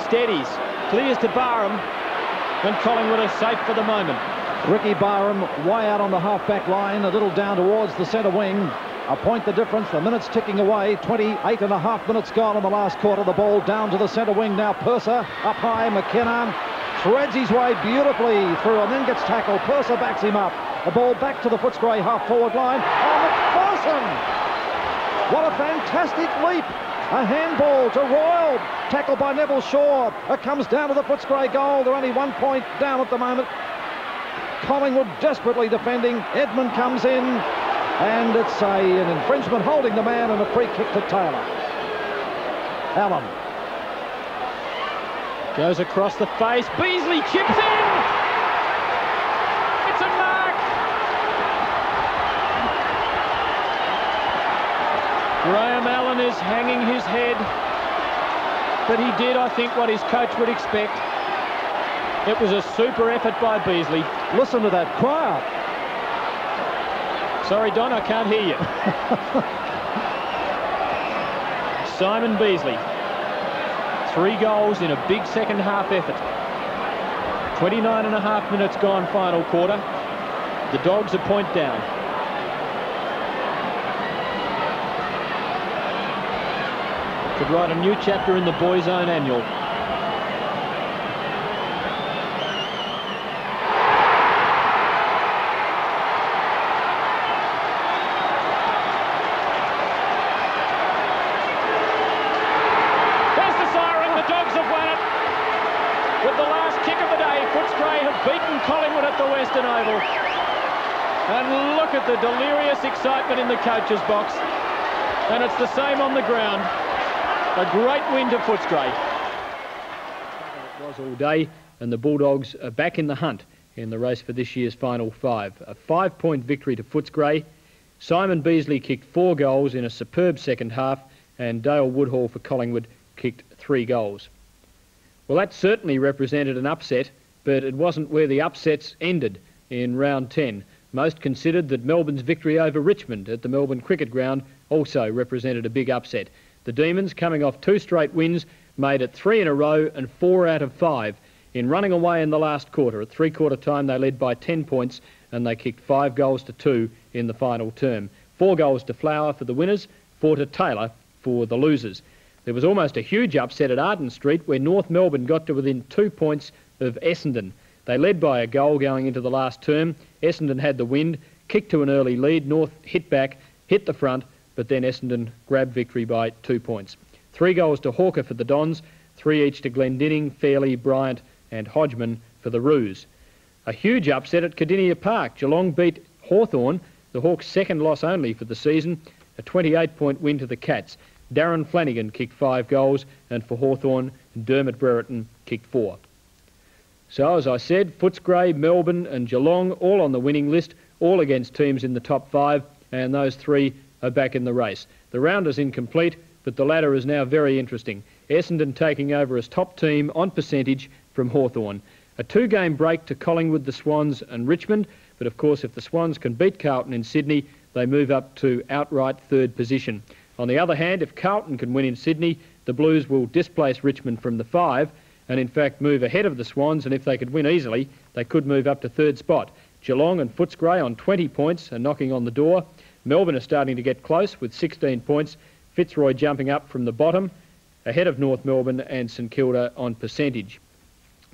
Steadies. Clears to Barham. And Collingwood are safe for the moment. Ricky Barham way out on the half-back line, a little down towards the centre wing. A point the difference, the minutes ticking away. 28 and a half minutes gone in the last quarter. The ball down to the centre wing now. Purser up high. McKenna threads his way beautifully through and then gets tackled. Purser backs him up. The ball back to the Footscray half-forward line. Oh, McPherson! What a fantastic leap. A handball to Royal. Tackled by Neville Shaw. It comes down to the Footscray goal. They're only 1 point down at the moment. Collingwood desperately defending. Edmund comes in. And it's an infringement holding the man and a free kick to Taylor. Allen. Goes across the face. Beasley chips in. It's a mark. Graham Allen is He's hanging his head. But he did, I think, what his coach would expect. It was a super effort by Beasley. Listen to that crowd. Sorry, Don, I can't hear you. Simon Beasley. 3 goals in a big second half effort. 29.5 minutes gone, final quarter. The Dogs a point down. Could write a new chapter in the Boys' Own Annual. There's the siren. The Dogs have won it. With the last kick of the day, Footscray have beaten Collingwood at the Western Oval. And look at the delirious excitement in the coach's box. And it's the same on the ground. A great win to Footscray. It was all day, and the Bulldogs are back in the hunt in the race for this year's final 5. A 5-point victory to Footscray. Simon Beasley kicked 4 goals in a superb second half, and Dale Woodhall for Collingwood kicked 3 goals. Well, that certainly represented an upset, but it wasn't where the upsets ended in round 10. Most considered that Melbourne's victory over Richmond at the Melbourne Cricket Ground also represented a big upset. The Demons, coming off 2 straight wins, made it 3 in a row and 4 out of 5 in running away in the last quarter. At 3-quarter time, they led by 10 points and they kicked 5 goals to 2 in the final term. 4 goals to Flower for the winners, 4 to Taylor for the losers. There was almost a huge upset at Arden Street where North Melbourne got to within 2 points of Essendon. They led by a goal going into the last term. Essendon had the wind, kicked to an early lead. North hit back, hit the front, but then Essendon grabbed victory by 2 points. 3 goals to Hawker for the Dons, 3 each to Glendinning, Fairley, Bryant and Hodgman for the Roos. A huge upset at Cardinia Park. Geelong beat Hawthorn, the Hawks' second loss only for the season, a 28-point win to the Cats. Darren Flanagan kicked 5 goals, and for Hawthorn, Dermot Brereton kicked 4. So, as I said, Footscray, Melbourne and Geelong all on the winning list, all against teams in the top 5, and those 3 are back in the race. The round is incomplete, but the ladder is now very interesting. Essendon taking over as top team on percentage from Hawthorn. A 2-game break to Collingwood, the Swans and Richmond, but of course if the Swans can beat Carlton in Sydney, they move up to outright 3rd position. On the other hand, if Carlton can win in Sydney, the Blues will displace Richmond from the 5 and in fact move ahead of the Swans, and if they could win easily, they could move up to 3rd spot. Geelong and Footscray on 20 points are knocking on the door. Melbourne are starting to get close with 16 points. Fitzroy jumping up from the bottom, ahead of North Melbourne and St Kilda on percentage.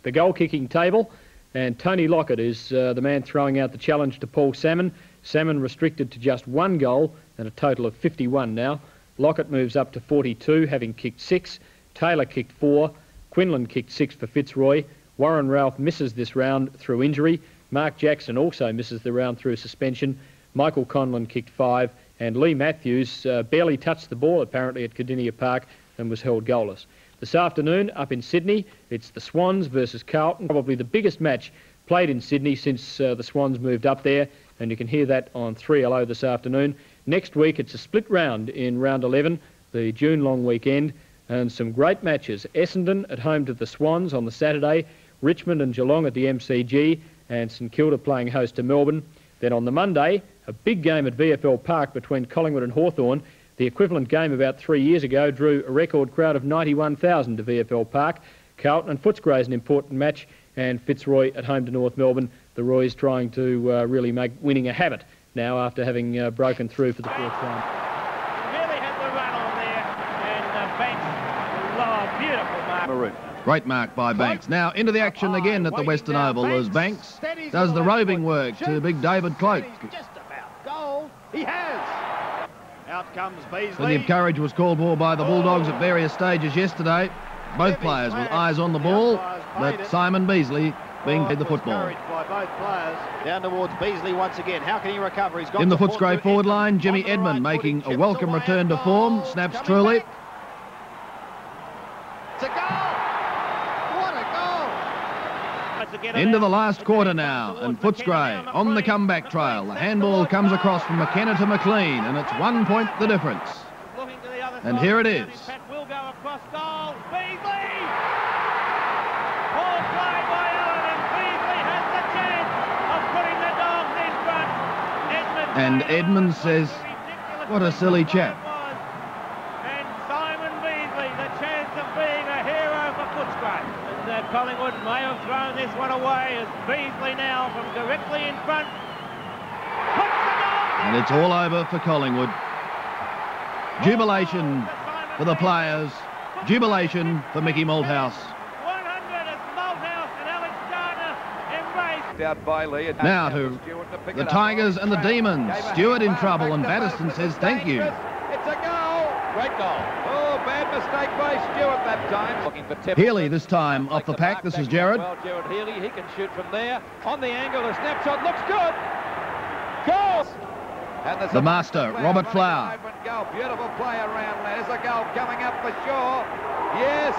The goal-kicking table, and Tony Lockett is the man throwing out the challenge to Paul Salmon. Salmon restricted to just 1 goal and a total of 51 now. Lockett moves up to 42, having kicked 6. Taylor kicked 4. Quinlan kicked 6 for Fitzroy. Warren Ralph misses this round through injury. Mark Jackson also misses the round through suspension. Michael Conlon kicked 5, and Lee Matthews barely touched the ball apparently at Cardinia Park and was held goalless. This afternoon up in Sydney, it's the Swans versus Carlton, probably the biggest match played in Sydney since the Swans moved up there, and you can hear that on 3LO this afternoon. Next week it's a split round in round 11, the June long weekend, and some great matches. Essendon at home to the Swans on the Saturday, Richmond and Geelong at the MCG, and St Kilda playing host to Melbourne. Then on the Monday, a big game at VFL Park between Collingwood and Hawthorn. The equivalent game about 3 years ago drew a record crowd of 91,000 to VFL Park. Carlton and Footscray is an important match, and Fitzroy at home to North Melbourne. The Roys trying to really make winning a habit now after having broken through for the 4th time. Really had the run on there, and Banks, oh, beautiful mark. Maroon. Great mark by Banks. Now into the action again at the Western Oval as Banks does the roving work to big David Cloak. Just about goal. He has. Out comes Beasley. Plenty of courage was called for by the Bulldogs at various stages yesterday. Both players with eyes on the ball, but Simon Beasley being paid the football. By both players. Down towards Beasley once again. How can he recover? He's got in the Footscray forward line, Jimmy Edmund making a welcome return to form. Snaps truly. It's a goal. What a goal. Into the last quarter now, and Footscray on the comeback trail. The handball comes across from McKenna to McLean, and it's 1 point the difference. And here it is. Pat will go across goal. Beasley! Ball play by Allen, and Beasley has the chance of putting the Dogs in front. And Edmonds says, what a silly chap. And Simon Beasley, the chance of being a hero for Footscray. And Collingwood may have thrown this one away as Beasley now from directly in front. And it's all over for Collingwood. Jubilation for the players. Jubilation for Mickey Malthouse. 100 as Malthouse and Alex Gardner embrace. Out by Lee. Now to the Tigers and the Demons. Stewart in trouble, and Batterston says thank you. It's a goal. Great goal. Oh, bad mistake by Stewart that time. Looking for Tippett. Healy this time off the pack. This is Gerard. Well, Gerard Healy, he can shoot from there. On the angle, the snapshot looks good. Goals. And The master, Robert Flower. Goal. Beautiful play around. There's a goal coming up for sure. Yes.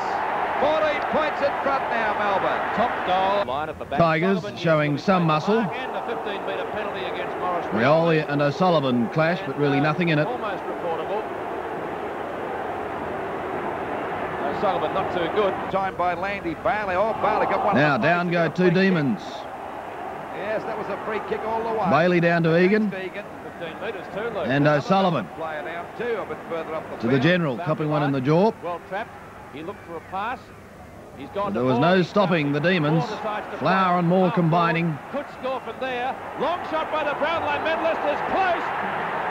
14 points in front now, Melbourne. Top goal. Line at the back. Tigers showing some muscle. And a 15-metre penalty against Morris. Rioli and O'Sullivan clash, but really nothing in it. Almost reportable. O'Sullivan not too good. Time by Landy. Bailey. Oh, Bailey got one. Now down go two Demons. Yes, that was a free kick all the way. Bailey down to Egan. 15 metres too low. And O'Sullivan Player down too, a bit further up the to the field. general, copping one in the jaw. Well trapped. He looked for a pass. He's gone. There was no stopping the Demons. Flower and Moore combining. Could score from there. Long shot by the Brownlow medalist is close.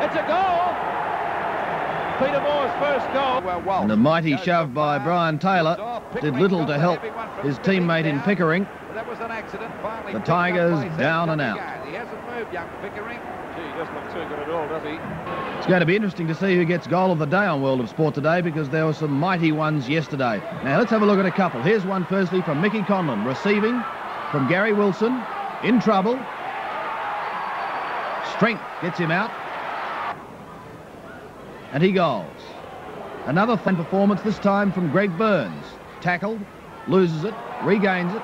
It's a goal. Peter Moore's first goal. And a mighty shove by Brian Taylor did little to help his teammate in Pickering. That was an accident. Finally The Tigers down and out. He hasn't moved, young Pickering. Gee, he doesn't look too good at all, does he? It's going to be interesting to see who gets goal of the day on World of Sport today, because there were some mighty ones yesterday. Now let's have a look at a couple. Here's one firstly from Mickey Conlon, receiving from Gary Wilson, in trouble. Strength gets him out. And he goals. Another fine performance, this time from Greg Burns. Tackled, loses it, regains it.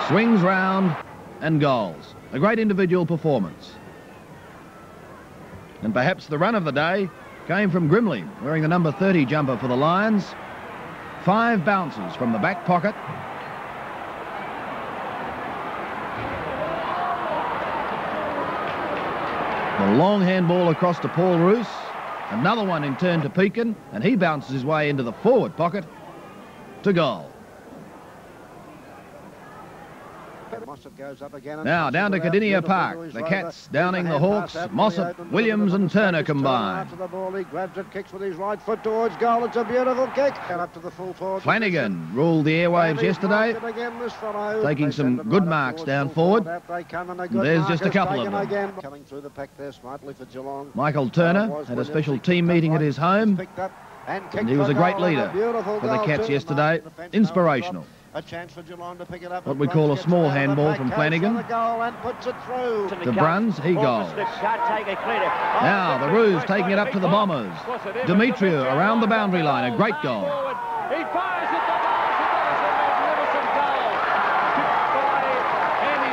Swings round and goals. A great individual performance. And perhaps the run of the day came from Grimley, wearing the number 30 jumper for the Lions. 5 bounces from the back pocket. The long handball across to Paul Roos. Another one in turn to Pekin, and he bounces his way into the forward pocket to goal. Now down to Cardinia Park. The Cats downing the Hawks. Mossop, Williams and Turner combined. Flanagan ruled the airwaves yesterday, taking some good marks down forward. There's just a couple of them. Michael Turner had a special team meeting at his home, and he was a great leader for the Cats yesterday. Inspirational. A chance for Geelong to pick it up. What we call a small handball from Flanagan. To Bruns, he goals. Now the Roos taking it up to the Bombers. Demetriou around the boundary line, a great goal. He fires it, a magnificent goal by Andy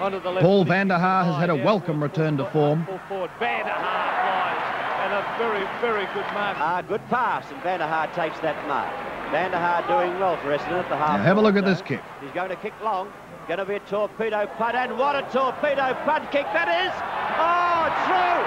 Demetriou. Paul van der Haar has had a welcome return to form. Van der Haar flies, and a very, very good mark. Good pass, and Van der Haar takes that mark. Van der Haar doing well for Essendon at the half. Now have a look at this kick. He's going to kick long. Going to be a torpedo punt, and what a torpedo punt kick that is! Oh, true!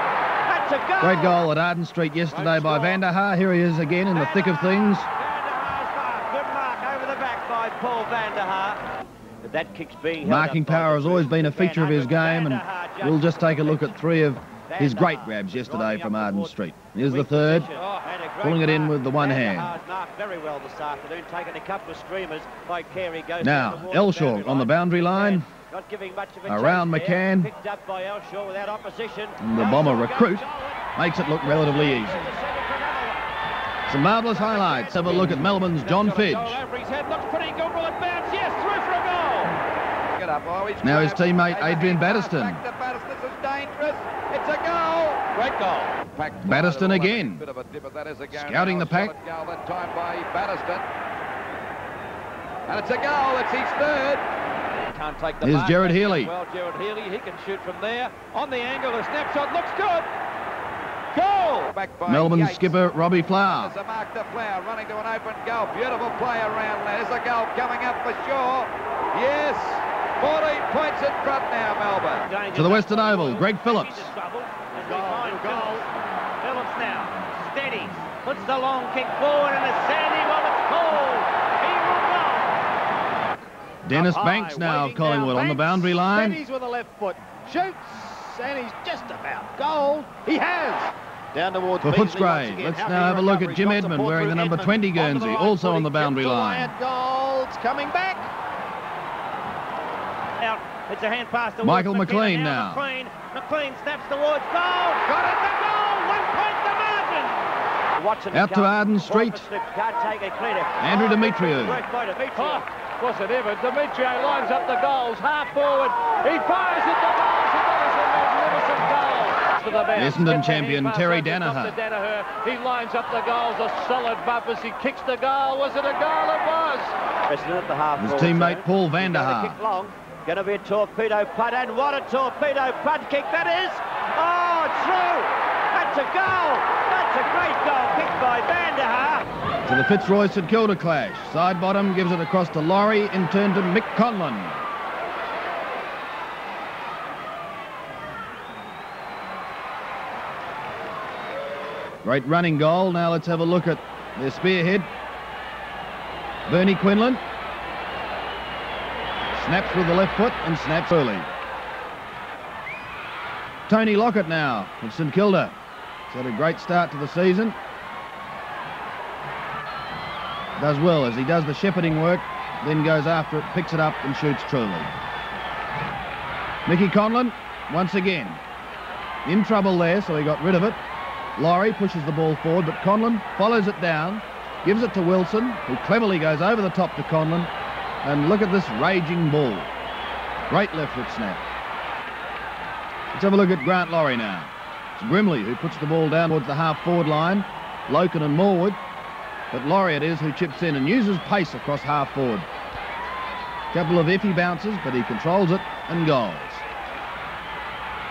That's a goal! Great goal at Arden Street yesterday by van der Haar. Here he is again in the thick of things. Van der Haar's mark. Good mark over the back by Paul van der Haar. But that kick's being held Marking up by power the has always been a feature of his game, and Van der Haar just we'll just take a look at 3 of his great grabs yesterday from Arden Street. Here's the third, pulling it in with the one hand. Very well this afternoon, taking a couple of streamers by Carey. Now, Elshaw on the boundary line, not giving much of a around McCann, picked up by Elshaw without opposition. and the Bomber recruit makes it look relatively easy. Some marvellous highlights. Have a look at Melbourne's John Fidge. Over his head, looks pretty good, will it bounce? Yes, through for a goal. Get up, Now his teammate Adrian Batterston. Back to Batterston, this is dangerous. It's a goal. Great goal. Batterston again. Bit of a dipper, that is a goal. Scouting the pack. Solid goal that time by Batterston. And it's a goal. It's his third. can't take the Here's mark. Jared Healy. Well, Jared Healy, he can shoot from there. On the angle, the snapshot looks good. Goal! Back by Melbourne Yates. skipper Robbie Flower. There's a mark to Flower, running to an open goal. Beautiful play around there. There's a goal coming up for sure. Yes, 14 points in front now, Melbourne. To the Western Oval, Greg Phillips. Phillips now, steady, puts the long kick forward and it's Sandy Roberts called. He will go. Dennis Banks now of Collingwood on the boundary line. Steadies with the left foot, shoots, and he's just about goal. He has. Down towards For Beasley Footscray, once again. let's How now many have a look at recoveries? Jim Got Edmund support wearing the through number Edmund. 20 Onto the Guernsey, right also footy, on the boundary kicked line. away at goals, coming back. Out, it's a hand pass towards Michael McKenna. McLean now. McLean snaps towards goal. Got it, the goal, 1 point the margin. Watson Out to Arden Street. Can't take it clear. Andrew Demetriou. Work by Demetriou. Was it ever? Demetriou lines up the goals, half forward. He fires at the goals. He got us a magnificent goal. To the best. Essendon champion Pass Terry over the top Danaher. to Danaher. He lines up the goals, a solid bump as he kicks the goal. Was it a goal? It was. Essendon at the half. His teammate Paul van der Haar. Kick long. Going to be a torpedo punt, and what a torpedo punt kick that is! Oh, true! That's a goal! That's a great goal kicked by Van der Haar. To the Fitzroy St Kilda clash. Side bottom gives it across to Laurie, in turn to Mick Conlon. Great running goal. Now let's have a look at their spearhead. Bernie Quinlan. Snaps with the left foot and snaps early. Tony Lockett now at St Kilda. He's had a great start to the season. Does well as he does the shepherding work, then goes after it, picks it up and shoots truly. Mickey Conlon, once again, in trouble there, so he got rid of it. Laurie pushes the ball forward, but Conlon follows it down, gives it to Wilson, who cleverly goes over the top to Conlon. And look at this raging ball. Great left foot snap. Let's have a look at Grant Laurie now. It's Grimley who puts the ball down towards the half-forward line. Loken and Morwood. But Laurie it is who chips in and uses pace across half-forward. Couple of iffy bounces, but he controls it and goals.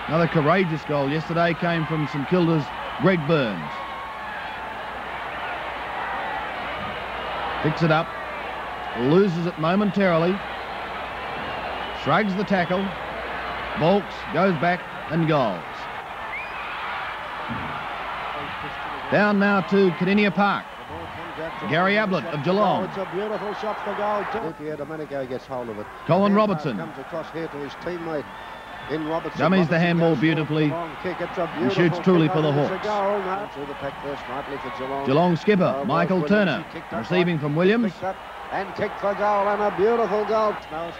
Another courageous goal yesterday came from St Kilda's Greg Burns. Picks it up. Loses it momentarily, shrugs the tackle, balks, goes back and goals. Down now to Kardinia Park. Gary Ablett of Geelong. It's a beautiful shot for goal. Domenico gets hold of it. Colin Robertson. Comes across here to his teammate in Robertson. Dummies the handball beautifully and shoots truly for the Hawks. Geelong skipper Michael Turner receiving from Williams. And kicked for goal, and a beautiful goal.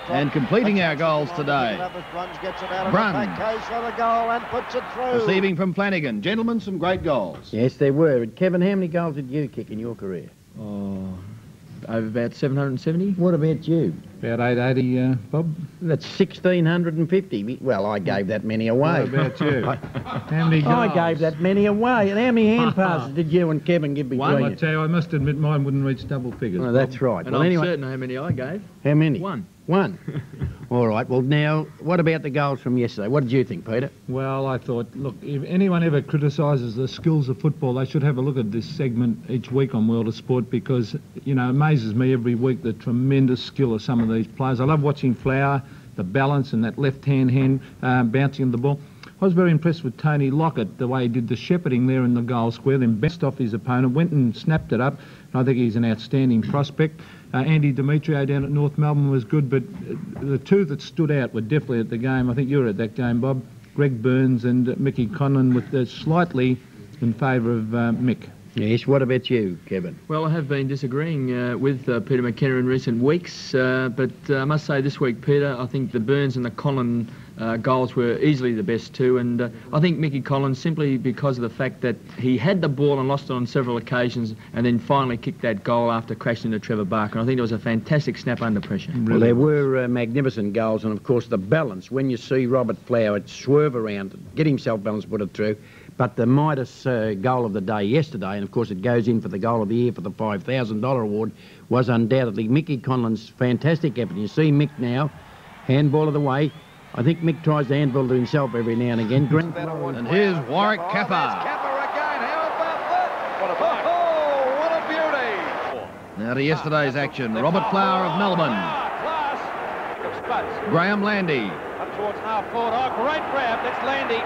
And completing our goals today. Brun For the goal and puts it through. receiving from Flanagan. Gentlemen, some great goals. Yes, there were. Kevin, how many goals did you kick in your career? Oh, over about 770. What about you? About 880, Bob. That's 1,650. Well, I gave that many away. What about you? How many goals? I gave that many away. And how many hand passes did you and Kevin give between I you? tell you, I must admit mine wouldn't reach double figures. Oh, that's right. And well, I'm anyway, certain how many I gave. how many? One. One. All right. Well, now, what about the goals from yesterday? What did you think, Peter? Well, I thought, look, if anyone ever criticises the skills of football, they should have a look at this segment each week on World of Sport because, you know, it amazes me every week the tremendous skill of some of these players. I love watching Flower, the balance and that left-hand bouncing of the ball. I was very impressed with Tony Lockett, the way he did the shepherding there in the goal square, then bounced off his opponent, went and snapped it up. I think he's an outstanding prospect. Andy Demetriou down at North Melbourne was good, but the two that stood out were definitely at the game. I think you were at that game, Bob. Greg Burns and Mickey Conlon, with slightly in favour of Mick. Yes. What about you, Kevin? Well, I have been disagreeing with Peter McKenna in recent weeks, but I must say this week, Peter, I think the Burns and the Conlon goals were easily the best too, and I think Mickey Collins, simply because of the fact that he had the ball and lost it on several occasions and then finally kicked that goal after crashing into Trevor Barker. I think it was a fantastic snap under pressure. Well, there were magnificent goals, and of course the balance. When you see Robert Flower swerve around, get himself balanced, put it through. But the Midas goal of the day yesterday, and of course it goes in for the goal of the year for the $5,000 award, was undoubtedly Mickey Conlon's fantastic effort. You see Mick now, Handball of the way. I think Mick tries to handball to himself every now and again. And here's Warwick Kappa. Kappa again. How about that? What a bite. Oh, what a beauty. Now to yesterday's action. Robert Flower of Melbourne. Graham Landy. Up towards half forward. Oh, great grab. That's Landy.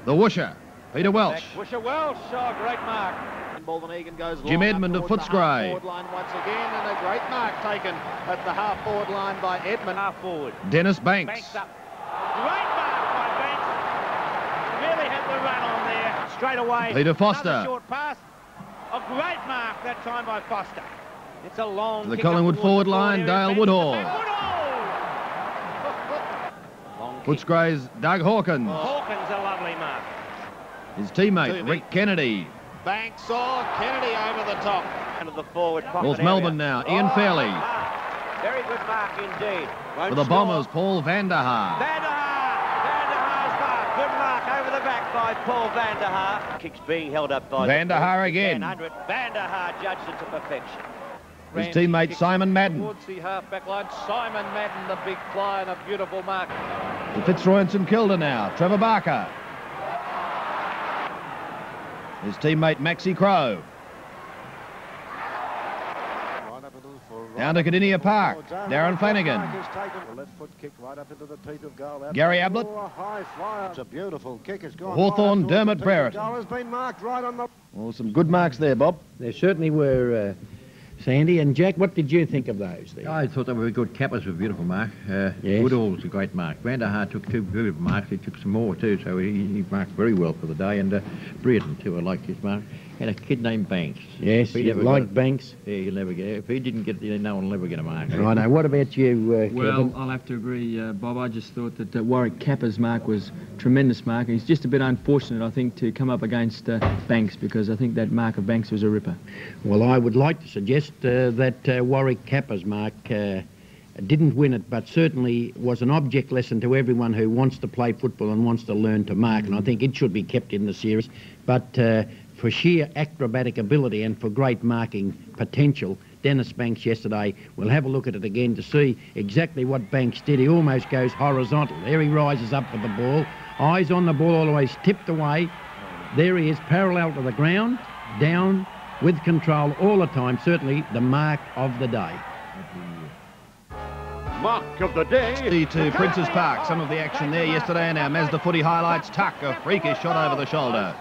The Woosher, Peter Welsh. Woosher Welsh. Oh, great mark. Jim Edmund of Footscray. Line once again, and a great mark taken at the half-forward line by Edmund. Half forward. Dennis Banks. Banks up. Great mark by Banks. Really had the run on there. Straight away. Peter Foster. Another short pass. A great mark that time by Foster. It's a long To the kick Collingwood up forward towards the line, area. Dale Woodhall. Long kick. Footscray's Doug Hawkins. Hawkins, a lovely mark. His teammate, Rick Kennedy. Banks saw Kennedy over the top. Into the forward pocket North area. Melbourne now, Ian Fairley. Very good mark indeed. For the Bombers, Paul Vanderhaar. Vanderhaar's mark. Good mark over the back by Paul Vanderhaar. Kicks being held up by Vanderhaar again. 100. Vanderhaar judged it to perfection. His teammate, Simon Madden. Towards the half-back line. Simon Madden, the big fly, and a beautiful mark. The Fitzroy and St Kilda now, Trevor Barker. His teammate, Maxie Crow. Down to Cardinia Park, Darren Flanagan. The left foot kick right up into the teeth of goal. Gary Ablett. Oh, a high flyer. It's a beautiful kick. It's gone Hawthorn, right up Dermot towards the teeth of Brereton. goal. Has been marked right on the... Well, some good marks there, Bob. There certainly were, Sandy. And Jack, what did you think of those there? I thought they were good. Kappas was a beautiful mark. Yes. Woodall was a great mark. Vanderhaar took two good marks. He took some more too, so he marked very well for the day. And Brereton too, I liked his mark. And a kid named Banks. Yes, If he you never like got it- Banks. Yeah, he'll never get it. If he didn't get it, no one will ever get a mark. Right, now, what about you, Well, Kevin? I'll have to agree, Bob. I just thought that Warwick Kappa's mark was a tremendous mark. He's just a bit unfortunate, I think, to come up against Banks, because I think that mark of Banks was a ripper. Well, I would like to suggest that Warwick Kappa's mark didn't win it, but certainly was an object lesson to everyone who wants to play football and wants to learn to mark, and I think it should be kept in the series. But for sheer acrobatic ability and for great marking potential, Dennis Banks yesterday, we'll have a look at it again to see exactly what Banks did. He almost goes horizontal. There he rises up with the ball, eyes on the ball, always tipped away. There he is, parallel to the ground, down, with control all the time. Certainly the mark of the day. Mark of the day. To Princes Park, some of the action there yesterday in our Mazda Footy highlights. Tuck, a freakish shot over the shoulder.